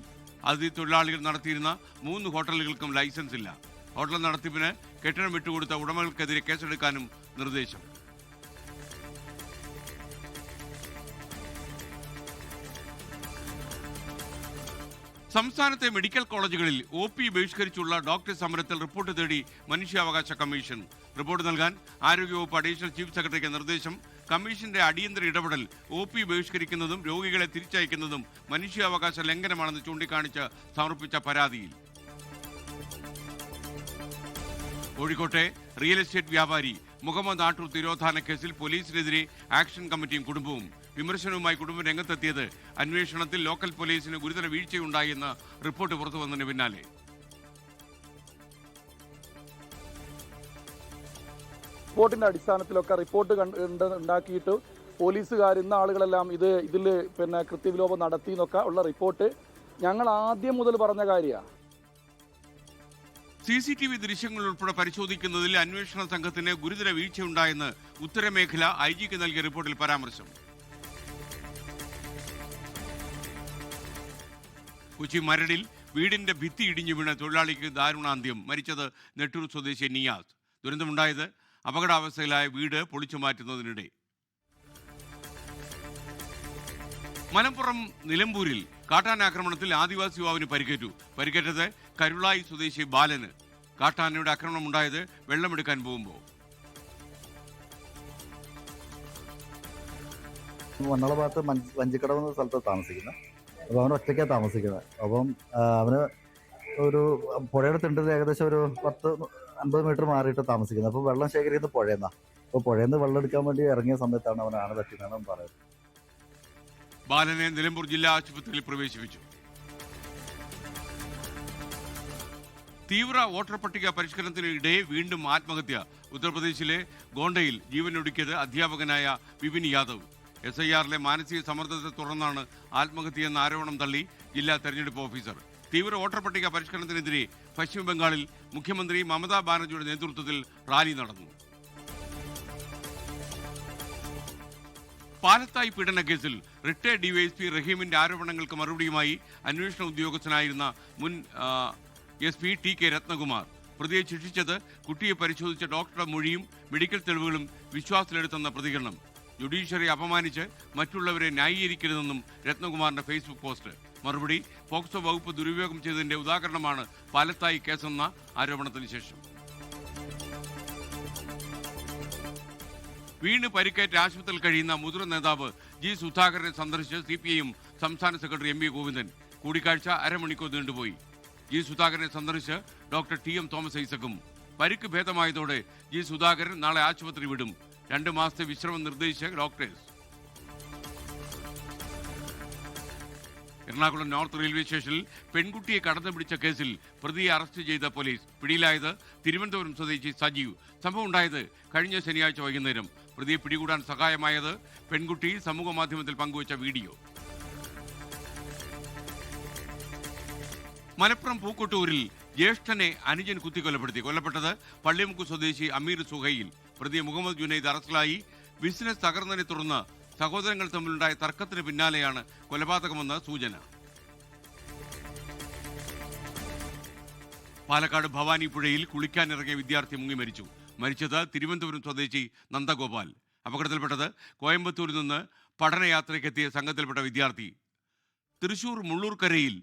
അതിഥി തൊഴിലാളികൾ നടത്തിയിരുന്ന 3 ഹോട്ടലുകൾക്കും ലൈസൻസ് ഇല്ല. ഹോട്ടൽ നടത്തിപ്പിന് കെട്ടിടം വിട്ടുകൊടുത്ത ഉടമകൾക്കെതിരെ കേസെടുക്കാനും നിർദ്ദേശം. സംസ്ഥാനത്തെ മെഡിക്കൽ കോളേജുകളിൽ OP ബഹിഷ്കരിച്ചുള്ള ഡോക്ടർ സമരത്തിൽ റിപ്പോർട്ട് തേടി മനുഷ്യാവകാശ കമ്മീഷൻ. റിപ്പോർട്ട് നൽകാൻ ആരോഗ്യവകുപ്പ് അഡീഷണൽ ചീഫ് സെക്രട്ടറിക്ക് നിർദ്ദേശം. കമ്മീഷന്റെ അടിയന്തര ഇടപെടൽ OP ബഹിഷ്കരിക്കുന്നതും രോഗികളെ തിരിച്ചയക്കുന്നതും മനുഷ്യാവകാശ ലംഘനമാണെന്ന് ചൂണ്ടിക്കാണിച്ച് സമർപ്പിച്ച പരാതിയിൽ. കോഴിക്കോട്ടെ റിയൽ എസ്റ്റേറ്റ് വ്യാപാരി മുഹമ്മദ് ആട്ടൂർ തിരോധാന കേസിൽ പോലീസിനെതിരെ ആക്ഷൻ കമ്മിറ്റിയും കുടുംബവും. വിമർശനവുമായി കുടുംബം രംഗത്തെത്തിയത് അന്വേഷണത്തിൽ ലോക്കൽ പോലീസിന് ഗുരുതര വീഴ്ചയുണ്ടായെന്ന റിപ്പോർട്ട് പുറത്തുവന്നതിന് പിന്നാലെ. റിപ്പോർട്ടിൻ്റെ അടിസ്ഥാനത്തിലൊക്കെ റിപ്പോർട്ട് ഉണ്ടാക്കിയിട്ട് പോലീസുകാർ ഇന്ന ആളുകളെല്ലാം ഇതിൽ പിന്നെ കൃത്യവിലോപം നടത്തി എന്നൊക്കെ ഉള്ള റിപ്പോർട്ട് ഞങ്ങൾ ആദ്യം മുതൽ പറഞ്ഞ കാര്യമാണ്. CCTV ദൃശ്യങ്ങൾ ഉൾപ്പെടെ പരിശോധിക്കുന്നതിൽ അന്വേഷണ സംഘത്തിന് ഗുരുതര വീഴ്ചയുണ്ടായെന്ന് ഉത്തരമേഖല IG-ക്ക് നൽകിയ റിപ്പോർട്ടിൽ പരാമർശം. കൊച്ചി മരടിൽ വീടിന്റെ ഭിത്തി ഇടിഞ്ഞു വീണ് തൊഴിലാളിക്ക് ദാരുണാന്ത്യം. മരിച്ചത് നെട്ടൂർ സ്വദേശി നിയാസ്. ദുരന്തമുണ്ടായത് അപകടാവസ്ഥയിലായ വീട് പൊളിച്ചു മാറ്റുന്നതിനിടെ. മലപ്പുറം നിലമ്പൂരിൽ കാട്ടാനാക്രമണത്തിൽ ആദിവാസി യുവാവിന് പരിക്കേറ്റു. പരിക്കേറ്റത് കരുളായി സ്വദേശി ബാലന്. കാട്ടാനയുടെ ആക്രമണമുണ്ടായത് വെള്ളമെടുക്കാൻ പോകുമ്പോൾ. മണ്ണള ഭാഗത്ത് വഞ്ചിക്കടവ് എന്ന സ്ഥലത്ത് താമസിക്കുന്നത്. അപ്പോൾ അവൻ ഒറ്റയ്ക്കാണ് താമസിക്കുന്നത്. അപ്പം അവന് ഒരു പുഴയുടെ തിണ്ടിൽ ഏകദേശം ഒരു 10-50 മീറ്റർ മാറിയിട്ട് താമസിക്കുന്നത്. അപ്പോൾ വെള്ളം ശേഖരിക്കുന്നത് പുഴയെന്നാണ്. അപ്പോൾ പുഴയിൽ നിന്ന് വെള്ളം എടുക്കാൻ വേണ്ടി ഇറങ്ങിയ സമയത്താണ് അവൻ ആന തട്ടിയെന്നാണ് പറയുന്നത്. ബാലനെ നിലമ്പൂർ ജില്ലാ ആശുപത്രിയിൽ പ്രവേശിപ്പിച്ചു. തീവ്ര വോട്ടർ പട്ടിക പരിഷ്കരണത്തിനിടെ വീണ്ടും ആത്മഹത്യ. ഉത്തർപ്രദേശിലെ ഗോണ്ടയിൽ ജീവനൊടുക്കിയത് അധ്യാപകനായ വിപിൻ യാദവ്. SIR-ലെ മാനസിക സമ്മർദ്ദത്തെ തുടർന്നാണ് ആത്മഹത്യയെന്ന ആരോപണം തള്ളി ജില്ലാ തെരഞ്ഞെടുപ്പ് ഓഫീസർ. തീവ്ര വോട്ടർ പട്ടിക പരിഷ്കരണത്തിനെതിരെ പശ്ചിമബംഗാളിൽ മുഖ്യമന്ത്രി മമതാ ബാനർജിയുടെ നേതൃത്വത്തിൽ റാലി നടന്നു. പാലത്തായി പീഡന കേസിൽ റിട്ടയർഡ് DYSP റഹീമിന്റെ ആരോപണങ്ങൾക്ക് മറുപടിയുമായി അന്വേഷണ ഉദ്യോഗസ്ഥനായിരുന്ന മുൻ SP TK രത്നകുമാർ. പ്രതിയെ ശിക്ഷിച്ചത് കുട്ടിയെ പരിശോധിച്ച ഡോക്ടറുടെ മൊഴിയും മെഡിക്കൽ തെളിവുകളും വിശ്വാസത്തിലെടുത്തെന്ന പ്രതികരണം. ജുഡീഷ്യറി അപമാനിച്ച് മറ്റുള്ളവരെ ന്യായീകരിക്കരുതെന്നും രത്നകുമാറിന്റെ ഫേസ്ബുക്ക് പോസ്റ്റ്. മറുപടി: പോക്സോ വകുപ്പ് ദുരുപയോഗം ചെയ്തതിന്റെ ഉദാഹരണമാണ് പാലത്തായി കേസെന്ന ആരോപണത്തിന് ശേഷം. വീണ് പരിക്കേറ്റ് ആശുപത്രിയിൽ കഴിയുന്ന മുതിർന്ന നേതാവ് G. സുധാകരനെ സന്ദർശിച്ച് CPIM സംസ്ഥാന സെക്രട്ടറി MV ഗോവിന്ദൻ. കൂടിക്കാഴ്ച അരമണിക്കൂർ നീണ്ടുപോയി. G. സുധാകരനെ സന്ദർശിച്ച് ഡോക്ടർ TM തോമസ് ഐസക്കും. പരിക്ക് ഭേദമായതോടെ G. സുധാകരൻ നാളെ ആശുപത്രി വിടും. 2 മാസത്തെ വിശ്രമം നിർദ്ദേശിച്ച ഡോക്ടേഴ്സ്. എറണാകുളം നോർത്ത് റെയിൽവേ സ്റ്റേഷനിൽ പെൺകുട്ടിയെ കടന്നുപിടിച്ച കേസിൽ പ്രതിയെ അറസ്റ്റ് ചെയ്ത പോലീസ്. പിടിയിലായത് തിരുവനന്തപുരം സ്വദേശി സജീവ്. സംഭവം ഉണ്ടായത് കഴിഞ്ഞ ശനിയാഴ്ച വൈകുന്നേരം. പ്രതിയെ പിടികൂടാൻ സഹായമായത് പെൺകുട്ടി സമൂഹ മാധ്യമത്തിൽ പങ്കുവച്ച വീഡിയോ. മലപ്പുറം പൂക്കോട്ടൂരിൽ ജ്യേഷ്ഠനെ അനുജൻ കുത്തിക്കൊലപ്പെടുത്തി. കൊല്ലപ്പെട്ടത് പള്ളിമുക്ക് സ്വദേശി അമീർ സുഹൈൽ. പ്രതി മുഹമ്മദ് ജുനൈദ് അറസ്റ്റിലായി. ബിസിനസ് തകർന്നതിനെ തുടർന്ന് സഹോദരങ്ങൾ തമ്മിലുണ്ടായ തർക്കത്തിന് പിന്നാലെയാണ് കൊലപാതകമെന്ന് സൂചന. പാലക്കാട് ഭവാനി പുഴയിൽ കുളിക്കാനിറങ്ങിയ വിദ്യാർത്ഥി മുങ്ങി മരിച്ചു. മരിച്ചത് തിരുവനന്തപുരം സ്വദേശി നന്ദഗോപാൽ. അപകടത്തിൽപ്പെട്ടത് കോയമ്പത്തൂരിൽ നിന്ന് പഠനയാത്രയ്ക്കെത്തിയ സംഘത്തിൽപ്പെട്ട വിദ്യാർത്ഥി. തൃശൂർ മുള്ളൂർക്കരയിൽ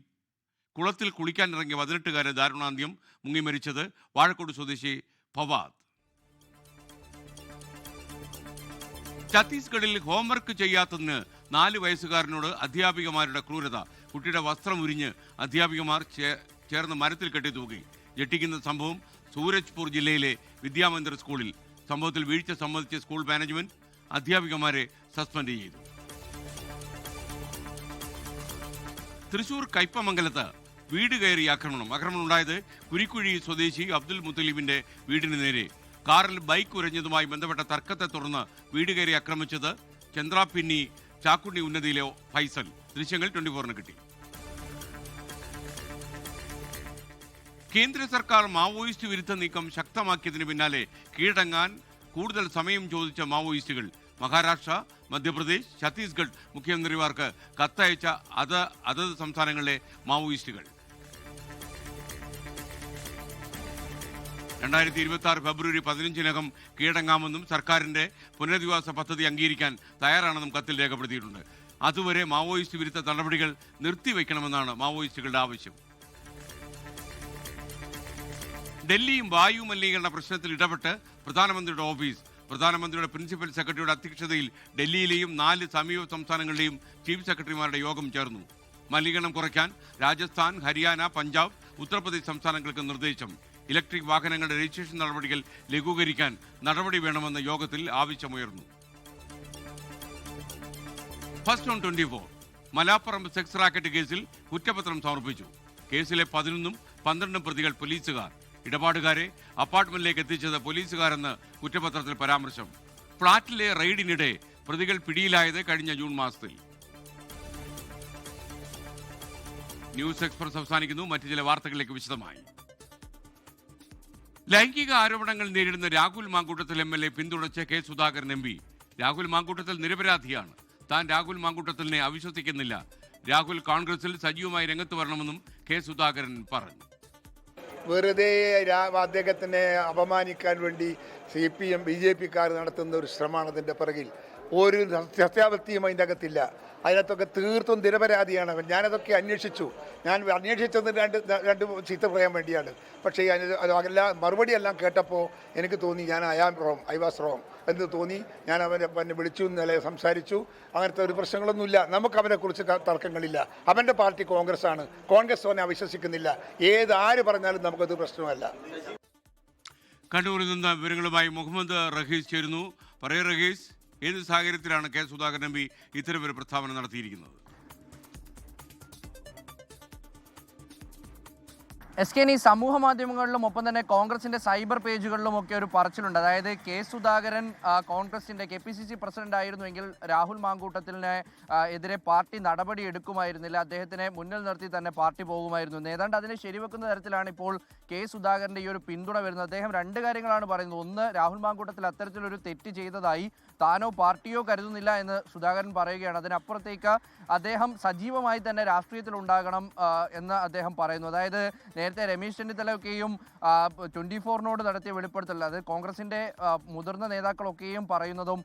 കുളത്തിൽ കുളിക്കാനിറങ്ങിയ 18-കാരന് ദാരുണാന്ത്യം. മുങ്ങി മരിച്ചത് വാഴക്കോട് സ്വദേശി ഫവാദ്. ഛത്തീസ്ഗഡിൽ ഹോംവർക്ക് ചെയ്യാത്തതിന് 4 വയസ്സുകാരനോട് അധ്യാപികമാരുടെ ക്രൂരത. കുട്ടിയുടെ വസ്ത്രം ഉരിഞ്ഞ് അധ്യാപികമാർ ചേർന്ന് മരത്തിൽ കെട്ടി തൂക്കി. ഞെട്ടിക്കുന്ന സംഭവം സൂരജ്പൂർ ജില്ലയിലെ വിദ്യാമന്ദിർ സ്കൂളിൽ. സംഭവത്തിൽ വീഴ്ച സമ്മതിച്ച സ്കൂൾ മാനേജ്മെന്റ് അധ്യാപികമാരെ സസ്പെൻഡ് ചെയ്തു. തൃശൂർ കയ്പമംഗലത്ത് വീട് കയറി ആക്രമണം ഉണ്ടായത് കുരിക്കുഴി സ്വദേശി അബ്ദുൽ മുത്തലിബിന്റെ വീടിന് നേരെ. കാറിൽ ബൈക്ക് ഉരഞ്ഞതുമായി ബന്ധപ്പെട്ട തർക്കത്തെ തുടർന്ന് വീട് കയറി ആക്രമിച്ചത് ചന്ദ്രാപിന്നി ചാക്കുണ്ണി ഉന്നതിയിലെ ഫൈസൽ. ദൃശ്യങ്ങൾ 24-ന് കിട്ടി. കേന്ദ്ര സർക്കാർ മാവോയിസ്റ്റ് വിരുദ്ധ നീക്കം ശക്തമാക്കിയതിന് പിന്നാലെ കീഴടങ്ങാൻ കൂടുതൽ സമയം ചോദിച്ച മാവോയിസ്റ്റുകൾ. മഹാരാഷ്ട്ര, മധ്യപ്രദേശ്, ഛത്തീസ്ഗഡ് മുഖ്യമന്ത്രിമാർക്ക് കത്തയച്ച അതത് സംസ്ഥാനങ്ങളിലെ മാവോയിസ്റ്റുകൾ. 2026 ഫെബ്രുവരി 15-നകം കീഴടങ്ങാമെന്നും സർക്കാരിന്റെ പുനരധിവാസ പദ്ധതി അംഗീകരിക്കാൻ തയ്യാറാണെന്നും കത്തിൽ രേഖപ്പെടുത്തിയിട്ടുണ്ട്. അതുവരെ മാവോയിസ്റ്റ് വിരുദ്ധ നടപടികൾ നിർത്തിവെക്കണമെന്നാണ് മാവോയിസ്റ്റുകളുടെ ആവശ്യം. ഡൽഹിയും വായു മലിനീകരണ പ്രശ്നത്തിൽ ഇടപെട്ട് പ്രധാനമന്ത്രിയുടെ ഓഫീസ്. പ്രധാനമന്ത്രിയുടെ പ്രിൻസിപ്പൽ സെക്രട്ടറിയുടെ അധ്യക്ഷതയിൽ ഡൽഹിയിലെയും 4 സമീപ സംസ്ഥാനങ്ങളിലെയും ചീഫ് സെക്രട്ടറിമാരുടെ യോഗം ചേർന്നു. മലിനീകരണം കുറയ്ക്കാൻ രാജസ്ഥാൻ, ഹരിയാന, പഞ്ചാബ്, ഉത്തർപ്രദേശ് സംസ്ഥാനങ്ങൾക്ക് നിർദ്ദേശം. ഇലക്ട്രിക് വാഹനങ്ങളുടെ രജിസ്ട്രേഷൻ നടപടികൾ ലഘൂകരിക്കാൻ നടപടി വേണമെന്ന യോഗത്തിൽ ആവശ്യമുയർന്നു. First on 24 Malaparamba sex racket കേസിൽ കുറ്റപത്രം സമർപ്പിച്ചു. കേസിലെ 11-ഉം 12-ഉം പ്രതികൾ പോലീസുകാർ. ഇടപാടുകാരെ അപ്പാർട്ട്മെന്റിലേക്ക് എത്തിച്ചത് പോലീസുകാരെന്ന് കുറ്റപത്രത്തിൽ പരാമർശം. ഫ്ളാറ്റിലെ റെയ്ഡിനിടെ പ്രതികൾ പിടിയിലായത് കഴിഞ്ഞ ജൂൺ മാസത്തിൽ. ന്യൂസ് എക്സ്പ്രസ് അവസാനിക്കുന്നു. മറ്റു ചില വാർത്തകളിലേക്ക് വിശദമായി. ലൈംഗിക ആരോപണങ്ങൾ നേരിടുന്ന രാഹുൽ മാങ്കൂട്ടത്തിൽ MLA പിന്തുണച്ച കെ സുധാകരൻ MP. രാഹുൽ മാങ്കൂട്ടത്തിൽ നിരപരാധിയാണ്. താൻ രാഹുൽ മാങ്കൂട്ടത്തിലിനെ അവിശ്വസിക്കുന്നില്ല. രാഹുൽ കോൺഗ്രസിൽ സജീവമായി രംഗത്ത് വരണമെന്നും കെ സുധാകരൻ പറഞ്ഞു. വെറുതെ അദ്ദേഹത്തിനെ അപമാനിക്കാൻ വേണ്ടി CPM BJP-ക്കാർ നടത്തുന്ന ഒരു ശ്രമമാണ് അതിൻ്റെ പിറകിൽ. ഒരു സത്യാവസ്ഥയും അതിൻ്റെ അകത്തില്ല. അതിനകത്തൊക്കെ തീർത്തും നിരപരാധിയാണ് അവൻ. ഞാനതൊക്കെ അന്വേഷിച്ചു. ഞാൻ അന്വേഷിച്ചത് രണ്ട് ചീത്ത പറയാൻ വേണ്ടിയാണ്. പക്ഷേ അതെല്ലാം മറുപടിയെല്ലാം കേട്ടപ്പോൾ എനിക്ക് തോന്നി ഐ വാസ് റോങ് എന്ന് തോന്നി. ഞാൻ അവനെ വിളിച്ചു, ഇന്നലെ സംസാരിച്ചു. അങ്ങനത്തെ ഒരു പ്രശ്നങ്ങളൊന്നുമില്ല. നമുക്ക് അവനെക്കുറിച്ച് തർക്കങ്ങളില്ല. അവൻ്റെ പാർട്ടി കോൺഗ്രസ് ആണ്. കോൺഗ്രസ് അവനെ അവിശ്വസിക്കുന്നില്ല. ആര് പറഞ്ഞാലും നമുക്കത് പ്രശ്നമല്ല. കണ്ണൂരിൽ നിന്ന് വിവരങ്ങളുമായി മുഹമ്മദ് റഹീസ് ചേരുന്നു. പറയൂ റഹീസ്, ഏത് സാഹചര്യത്തിലാണ് കെ സുധാകരൻ MP ഇത്തരമൊരു പ്രസ്താവന നടത്തിയിരിക്കുന്നത്? SK സമൂഹ മാധ്യമങ്ങളിലും ഒപ്പം തന്നെ കോൺഗ്രസിന്റെ സൈബർ പേജുകളിലും ഒക്കെ ഒരു പറച്ചിലുണ്ട്. അതായത് കെ സുധാകരൻ കോൺഗ്രസിന്റെ KPCC പ്രസിഡന്റ് ആയിരുന്നുവെങ്കിൽ രാഹുൽ മാങ്കൂട്ടത്തിലിനെ എതിരെ പാർട്ടി നടപടി എടുക്കുമായിരുന്നില്ല, അദ്ദേഹത്തിനെ മുന്നിൽ നിർത്തി തന്നെ പാർട്ടി പോകുമായിരുന്നു. ഏതാണ്ട് അതിനെ ശരിവെക്കുന്ന തരത്തിലാണ് ഇപ്പോൾ കെ സുധാകരന്റെ ഈ ഒരു പിന്തുണ വരുന്നത്. അദ്ദേഹം രണ്ട് കാര്യങ്ങളാണ് പറയുന്നത്. ഒന്ന്, രാഹുൽ മാങ്കൂട്ടത്തിൽ അത്തരത്തിലൊരു തെറ്റ് ചെയ്തതായി താനോ പാർട്ടിയോ കരുതുന്നില്ല എന്ന് സുധാകരൻ പറയുകയാണ്. അതിനപ്പുറത്തേക്ക് അദ്ദേഹം സജീവമായി തന്നെ രാഷ്ട്രീയത്തിൽ ഉണ്ടാകണം എന്ന് അദ്ദേഹം പറയുന്നു. അതായത് നേരത്തെ രമേശ് ചെന്നിത്തലയൊക്കെയും 24-നോട് നടത്തിയ വെളിപ്പെടുത്തൽ, അത് കോൺഗ്രസിന്റെ മുതിർന്ന നേതാക്കളൊക്കെയും പറയുന്നതും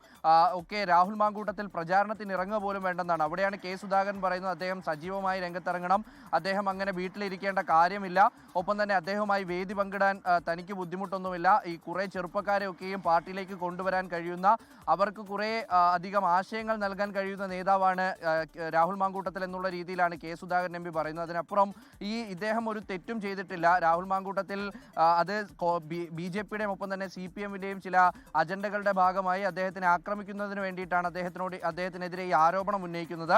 ഒക്കെ രാഹുൽ മാങ്കൂട്ടത്തിൽ പ്രചാരണത്തിന് ഇറങ്ങുക പോലും വേണ്ടെന്നാണ്. അവിടെയാണ് കെ സുധാകരൻ പറയുന്നത് അദ്ദേഹം സജീവമായി രംഗത്തിറങ്ങണം, അദ്ദേഹം അങ്ങനെ വീട്ടിലിരിക്കേണ്ട കാര്യമില്ല, ഒപ്പം തന്നെ അദ്ദേഹവുമായി വേദി പങ്കിടാൻ തനിക്ക് ബുദ്ധിമുട്ടൊന്നുമില്ല, ഈ കുറേ ചെറുപ്പക്കാരെയൊക്കെയും പാർട്ടിയിലേക്ക് കൊണ്ടുവരാൻ കഴിയുന്ന, അവർക്ക് കുറേ അധികം ആശയങ്ങൾ നൽകാൻ കഴിയുന്ന നേതാവാണ് രാഹുൽ മാങ്കൂട്ടത്തിൽ എന്നുള്ള രീതിയിലാണ് കെ സുധാകരൻ MP പറയുന്നത്. അതിനപ്പുറം ഇദ്ദേഹം ഒരു തെറ്റും ചെയ്തിട്ടില്ല. രാഹുൽ മാങ്കൂട്ടത്തിൽ അത് BJP-യുടെയും ഒപ്പം തന്നെ CPM-ന്റെയും ചില അജണ്ടകളുടെ ഭാഗമായി അദ്ദേഹത്തിനെ ആക്രമിക്കുന്നതിന് വേണ്ടിയിട്ടാണ് അദ്ദേഹത്തിനെതിരെ ഈ ആരോപണം ഉന്നയിക്കുന്നത്.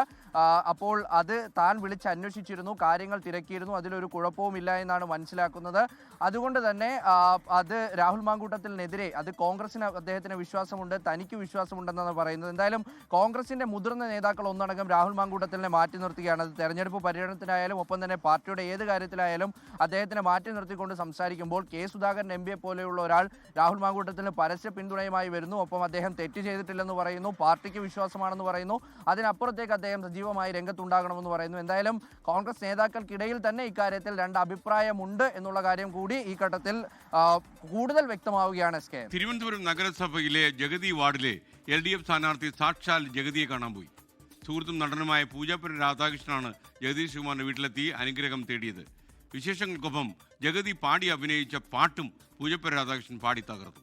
അപ്പോൾ അത് താൻ വിളിച്ച് അന്വേഷിച്ചിരുന്നു, കാര്യങ്ങൾ തിരക്കിയിരുന്നു, അതിലൊരു കുഴപ്പവുമില്ല എന്നാണ് മനസ്സിലാക്കുന്നത്. അതുകൊണ്ട് തന്നെ അത് രാഹുൽ മാങ്കൂട്ടത്തിനെതിരെ അത് കോൺഗ്രസിന് അദ്ദേഹത്തിന് വിശ്വാസമുണ്ട്, തനിക്ക് വിശ്വാസമുണ്ടെന്നാണ് പറയുന്നത്. എന്തായാലും കോൺഗ്രസിന്റെ മുതിർന്ന നേതാക്കൾ ഒന്നടങ്കം രാഹുൽ മാങ്കൂട്ടത്തിലിനെ മാറ്റി നിർത്തുകയാണ്. അത് തെരഞ്ഞെടുപ്പ് പര്യടനത്തിനായാലും ഒപ്പം തന്നെ പാർട്ടിയുടെ ഏത് കാര്യത്തിലായാലും അദ്ദേഹത്തിനെ മാറ്റി നിർത്തിക്കൊണ്ട് സംസാരിക്കുമ്പോൾ കെ സുധാകരൻ MP പോലെയുള്ള ഒരാൾ രാഹുൽ മാങ്കൂട്ടത്തിന് പരസ്യ പിന്തുണയുമായി വരുന്നു. ഒപ്പം അദ്ദേഹം തെറ്റ് ചെയ്തിട്ടില്ലെന്ന് പറയുന്നു, പാർട്ടിക്ക് വിശ്വാസമാണെന്ന് പറയുന്നു, അതിനപ്പുറത്തേക്ക് അദ്ദേഹം സജീവമായി രംഗത്തുണ്ടാകണമെന്ന് പറയുന്നു. എന്തായാലും കോൺഗ്രസ് നേതാക്കൾക്കിടയിൽ തന്നെ ഇക്കാര്യത്തിൽ രണ്ട് അഭിപ്രായമുണ്ട് എന്നുള്ള കാര്യം കൂടി ഈ ഘട്ടത്തിൽ കൂടുതൽ വ്യക്തമാവുകയാണ്. തിരുവനന്തപുരം നഗരസഭയിലെ ജഗതി വാർഡിലെ LDF സ്ഥാനാർത്ഥി സാക്ഷാൽ ജഗതിയെ കാണാൻ പോയി. സുഹൃത്തും നടനുമായ പൂജപ്പുര രാധാകൃഷ്ണനാണ് ജഗദീഷ് കുമാറിന്റെ വീട്ടിലെത്തി അനുഗ്രഹം തേടിയത്. വിശേഷങ്ങൾക്കൊപ്പം ജഗതി പാടി അഭിനയിച്ച പാട്ടും പൂജപ്പുര രാധാകൃഷ്ണൻ പാടി തകർത്തു.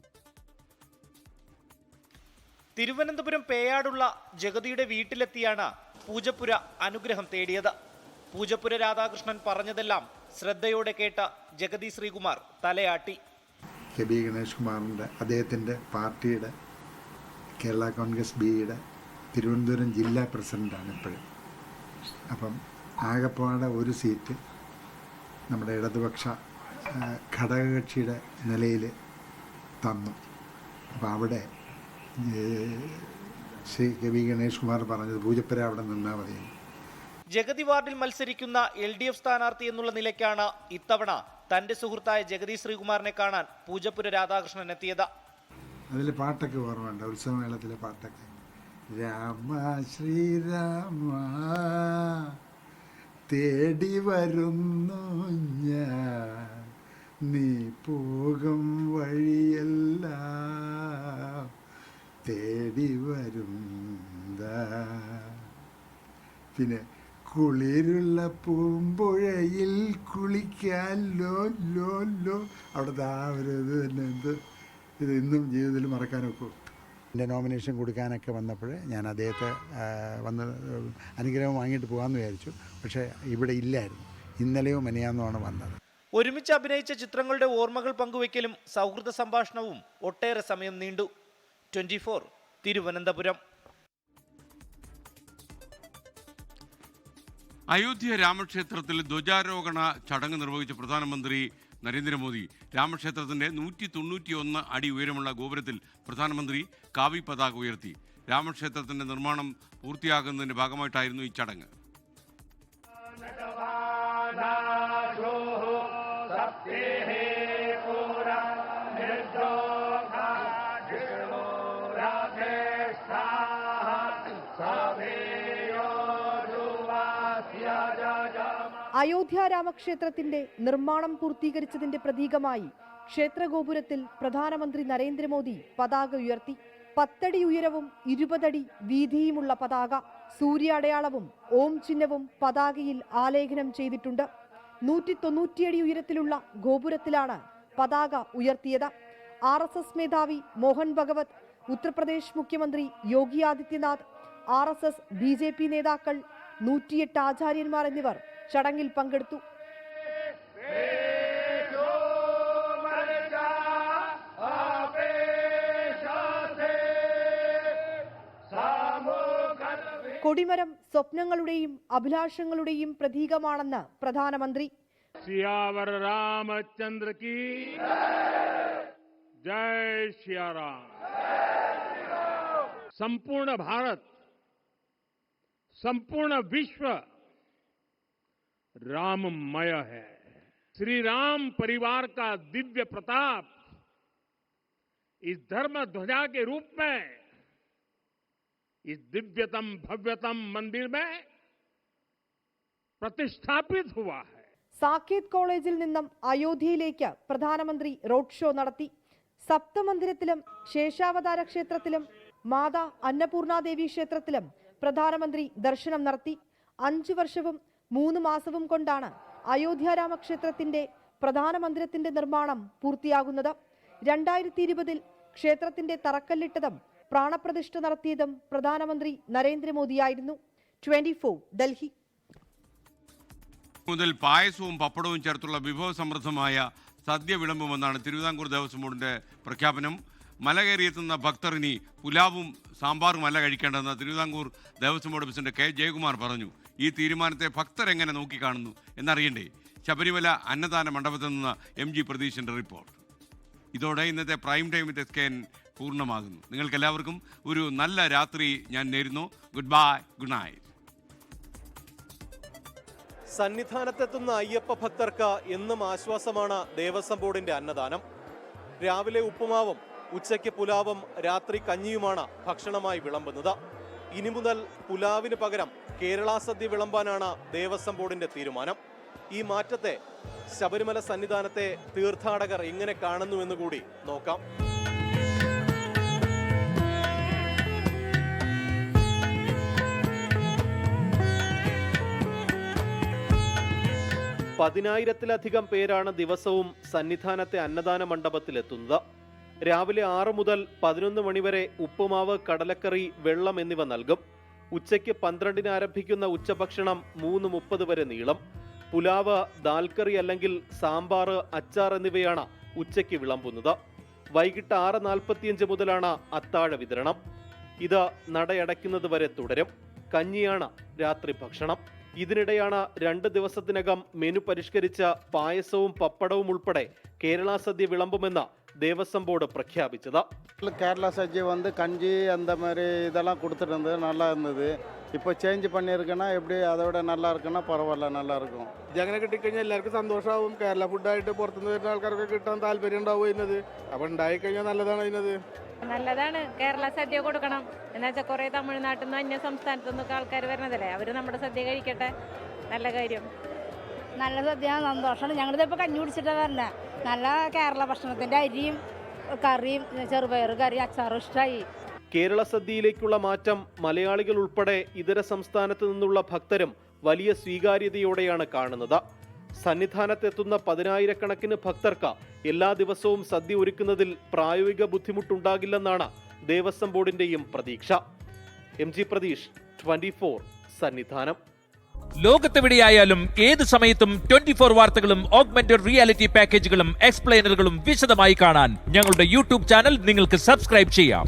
തിരുവനന്തപുരം പേയാടുള്ള ജഗതിയുടെ വീട്ടിലെത്തിയാണ് പൂജപ്പുര അനുഗ്രഹം തേടിയത്. പൂജപ്പുര രാധാകൃഷ്ണൻ പറഞ്ഞതെല്ലാം ശ്രദ്ധയോടെ കേട്ട ജഗതി ശ്രീകുമാർ തലയാട്ടി. KB ഗണേഷ് കുമാറിൻ്റെ അദ്ദേഹത്തിൻ്റെ പാർട്ടിയുടെ കേരള കോൺഗ്രസ് ബിയുടെ തിരുവനന്തപുരം ജില്ലാ പ്രസിഡൻ്റാണ് ഇപ്പോഴും. അപ്പം ആകെപ്പാടെ ഒരു സീറ്റ് നമ്മുടെ ഇടതുപക്ഷ ഘടകകക്ഷിയുടെ നിലയിൽ തന്നു. അപ്പോൾ അവിടെ ശ്രീ KB ഗണേഷ് കുമാർ പറഞ്ഞത് പൂജപ്പുര അവിടെ നിന്നാൽ മതി. ജഗതി വാർഡിൽ മത്സരിക്കുന്ന LDF സ്ഥാനാർത്ഥി എന്നുള്ള നിലയ്ക്കാണ് ഇത്തവണ തന്റെ സുഹൃത്തായ ജഗതി ശ്രീകുമാറിനെ കാണാൻ പൂജപ്പുര രാധാകൃഷ്ണൻ എത്തിയത്. അതിൽ പാട്ടൊക്കെ ഓർമ്മയുണ്ട്, ഉത്സവമേളത്തിലെ പാട്ടൊക്കെ. രാമ ശ്രീരാമ തേടി വരുന്നു ഞാൻ, നീ പോകും വഴിയെല്ലാം തേടി വരുന്ന, പിന്നെ കുളിരുള്ള പൂമ്പുഴയിൽ കുളിക്കാൻ ലോ ലോ ലോ, അവിടുത്തെ ആ ഒരു ഇത് തന്നെ ഇത് ഇന്നും ജീവിതത്തിൽ മറക്കാനൊക്കെ. എൻ്റെ നോമിനേഷൻ കൊടുക്കാനൊക്കെ വന്നപ്പോൾ ഞാൻ അദ്ദേഹത്തെ വന്ന് അനുഗ്രഹം വാങ്ങിയിട്ട് പോകാമെന്ന് വിചാരിച്ചു. പക്ഷേ ഇവിടെ ഇല്ലായിരുന്നു. ഇന്നലെയോ മെനയാന്നുമാണ് വന്നത്. ഒരുമിച്ച് അഭിനയിച്ച ചിത്രങ്ങളുടെ ഓർമ്മകൾ പങ്കുവയ്ക്കലും സൗഹൃദ സംഭാഷണവും ഒട്ടേറെ സമയം നീണ്ടു. 24 തിരുവനന്തപുരം. അയോധ്യ രാമക്ഷേത്രത്തിൽ ധ്വജാരോഹണ ചടങ്ങ് നിർവഹിച്ച പ്രധാനമന്ത്രി നരേന്ദ്രമോദി. രാമക്ഷേത്രത്തിൻ്റെ 191 അടി ഉയരമുള്ള ഗോപുരത്തിൽ പ്രധാനമന്ത്രി കാവി പതാക ഉയർത്തി. രാമക്ഷേത്രത്തിൻ്റെ നിർമ്മാണം പൂർത്തിയാകുന്നതിൻ്റെ ഭാഗമായിട്ടായിരുന്നു ഈ ചടങ്ങ്. അയോധ്യ രാമക്ഷേത്രത്തിന്റെ നിർമ്മാണം പൂർത്തീകരിച്ചതിന്റെ പ്രതീകമായി ക്ഷേത്രഗോപുരത്തിൽ പ്രധാനമന്ത്രി നരേന്ദ്രമോദി പതാക ഉയർത്തി. 10 അടി ഉയരവും 20 അടി വീതിയുമുള്ള പതാക, സൂര്യാടയാളവും ഓം ചിഹ്നവും പതാകയിൽ ആലേഖനം ചെയ്തിട്ടുണ്ട്. 190 അടി ഉയരത്തിലുള്ള ഗോപുരത്തിലാണ് പതാക ഉയർത്തിയത്. RSS മേധാവി മോഹൻ ഭഗവത്, ഉത്തർപ്രദേശ് മുഖ്യമന്ത്രി യോഗി ആദിത്യനാഥ്, RSS BJP നേതാക്കൾ, 108 ആചാര്യന്മാർ എന്നിവർ ചടങ്ങിൽ പങ്കെടുത്തു. കൊടിമരം സ്വപ്നങ്ങളുടെയും അഭിലാഷങ്ങളുടെയും പ്രതീകമാണെന്ന് പ്രധാനമന്ത്രി. सियावर रामचंद्र की जय सिया राम। संपूर्ण भारत, संपूर्ण विश्व राममय है। श्री राम परिवार का दिव्य प्रताप इस धर्म ध्वजा के रूप में इस दिव्यतम भव्यतम मंदिर में प्रतिष्ठापित हुआ है. സാക്കേത് കോളേജിൽ നിന്നും അയോധ്യയിലേക്ക് പ്രധാനമന്ത്രി റോഡ് ഷോ നടത്തി. സപ്തമന്ദിരത്തിലും ശേഷാവതാര ക്ഷേത്രത്തിലും മാതാ അന്നപൂർണാദേവി ക്ഷേത്രത്തിലും പ്രധാനമന്ത്രി ദർശനം നടത്തി. 5 വർഷവും 3 മാസവും കൊണ്ടാണ് അയോധ്യ രാമക്ഷേത്രത്തിന്റെ പ്രധാന മന്ദിരത്തിന്റെ നിർമ്മാണം പൂർത്തിയാകുന്നത്. 2020 ക്ഷേത്രത്തിന്റെ തറക്കല്ലിട്ടതും പ്രാണപ്രതിഷ്ഠ നടത്തിയതും പ്രധാനമന്ത്രി നരേന്ദ്രമോദിയായിരുന്നു. 24 ഡൽഹി. മുതൽ പായസവും പപ്പടവും ചേർത്തുള്ള വിഭവസമൃദ്ധമായ സദ്യ വിളമ്പുമെന്നാണ് തിരുവിതാംകൂർ ദേവസ്വം ബോർഡിന്റെ പ്രഖ്യാപനം. മല കയറിയെത്തുന്ന ഭക്തർ ഇനി പുലാവും സാമ്പാറുമല്ല കഴിക്കേണ്ടതെന്ന് Thiruvithamkoor Devaswom board president K Jayakumar പറഞ്ഞു. ഈ തീരുമാനത്തെ ഭക്തർ എങ്ങനെ നോക്കിക്കാണുന്നു എന്നറിയണ്ടേ? ശബരിമല അന്നദാന മണ്ഡപത്തിൽ നിന്ന് MG പ്രതീഷിന്റെ റിപ്പോർട്ട്. ഇതോടെ ഇന്നത്തെ പ്രൈം ടൈം വിത്ത് SKN പൂർണ്ണമാകുന്നു. നിങ്ങൾക്കെല്ലാവർക്കും ഒരു നല്ല രാത്രി ഞാൻ നേരുന്നു. Good bye, good night. സന്നിധാനത്തെത്തുന്ന അയ്യപ്പ ഭക്തർക്ക് എന്നും ആശ്വാസമാണ് ദേവസ്വം ബോർഡിന്റെ അന്നദാനം. രാവിലെ ഉപ്പുമാവും ഉച്ചയ്ക്ക് പുലാവും രാത്രി കഞ്ഞിയുമാണ് ഭക്ഷണമായി വിളമ്പുന്നത്. ഇനി മുതൽ പുലാവിന് പകരം കേരള സദ്യ വിളമ്പാനാണ് ദേവസ്വം ബോർഡിന്റെ തീരുമാനം. ഈ മാറ്റത്തെ ശബരിമല സന്നിധാനത്തെ തീർത്ഥാടകർ എങ്ങനെ കാണുന്നുവെന്ന് കൂടി നോക്കാം. പതിനായിരത്തിലധികം പേരാണ് ദിവസവും സന്നിധാനത്തെ അന്നദാന മണ്ഡപത്തിലെത്തുന്നത്. രാവിലെ 6 മുതൽ 11 മണിവരെ ഉപ്പുമാവ്, കടലക്കറി, വെള്ളം എന്നിവ നൽകും. ഉച്ചയ്ക്ക് 12-ന് ആരംഭിക്കുന്ന ഉച്ചഭക്ഷണം 3:30 വരെ നീളും. പുലാവ്, ദാൽക്കറി അല്ലെങ്കിൽ സാമ്പാർ, അച്ചാർ എന്നിവയാണ് ഉച്ചയ്ക്ക് വിളമ്പുന്നത്. വൈകിട്ട് 6:45 മുതലാണ് അത്താഴ വിതരണം. ഇത് നടയടയ്ക്കുന്നത് വരെ തുടരും. കഞ്ഞിയാണ് രാത്രി ഭക്ഷണം. ഇതിനിടെയാണ് 2 ദിവസത്തിനകം മെനു പരിഷ്കരിച്ച പായസവും പപ്പടവും ഉൾപ്പെടെ കേരള സദ്യ വിളമ്പുമെന്ന് ദേവസ്വം ബോർഡ് പ്രഖ്യാപിച്ചത്. கேரள சஜ்ஜி கஞ்சி அந்த மாதிரி இதெல்லாம் கொடுத்துட்டு இருந்தது, நல்லா இருந்தது. இப்போ சேஞ்ச் பண்ணியிருக்கேன்னா எப்படி அதோட நல்லா இருக்குன்னா பரவாயில்ல, நல்லா இருக்கும். അങ്ങനെ കിട്ടിക്കഴിഞ്ഞാൽ എല്ലാവർക്കും സന്തോഷമാവും. കേരള ഫുഡായിട്ട് പുറത്തുനിന്ന് വരുന്ന ആൾക്കാർക്ക് കിട്ടാൻ താല്പര്യം ഉണ്ടാവും ഇതിനത്. അപ്പം ഉണ്ടായിക്കഴിഞ്ഞാൽ നല്ലതാണ് ഇതിനത്. നല്ലതാണ്. കേരള സദ്യ കൊടുക്കണം. എന്നുവെച്ചാൽ കുറേ തമിഴ്നാട്ടിൽ നിന്ന് അന്യ സംസ്ഥാനത്തു നിന്നൊക്കെ ആൾക്കാർ വരുന്നതല്ലേ, അവർ നമ്മുടെ സദ്യ കഴിക്കട്ടെ. നല്ല കാര്യം. നല്ല സദ്യ, സന്തോഷമാണ്. ഞങ്ങളിതിപ്പോൾ കഞ്ഞി കുടിച്ചിട്ടാണ് വരണേ. നല്ല കേരള ഭക്ഷണത്തിൻ്റെ അരിയും കറിയും ചെറുപയർ കറി അച്ചാറും ഇഷ്ടമായി. കേരള സദ്യയിലേക്കുള്ള മാറ്റം മലയാളികൾ ഉൾപ്പെടെ ഇതര സംസ്ഥാനത്ത് നിന്നുള്ള ഭക്തരും വലിയ സ്വീകാര്യതയോടെയാണ് കാണുന്നത്. സന്നിധാനത്തെത്തുന്ന 10,000-കണക്കിന് ഭക്തർക്ക് എല്ലാ ദിവസവും സദ്യ ഒരുക്കുന്നതിൽ പ്രായോഗിക ബുദ്ധിമുട്ടുണ്ടാകില്ലെന്നാണ് ദേവസ്വം ബോർഡിന്റെയും പ്രതീക്ഷ. MG പ്രതീഷ്, 24 സന്നിധാനം. ലോകത്തെവിടെയായാലും ഏത് സമയത്തും 24 വാർത്തകളും ഓഗ്മെന്റഡ് റിയാലിറ്റി പാക്കേജുകളും എക്സ്പ്ലെയിനറുകളും വിശദമായി കാണാൻ ഞങ്ങളുടെ YouTube ചാനൽ നിങ്ങൾക്ക് സബ്സ്ക്രൈബ് ചെയ്യാം.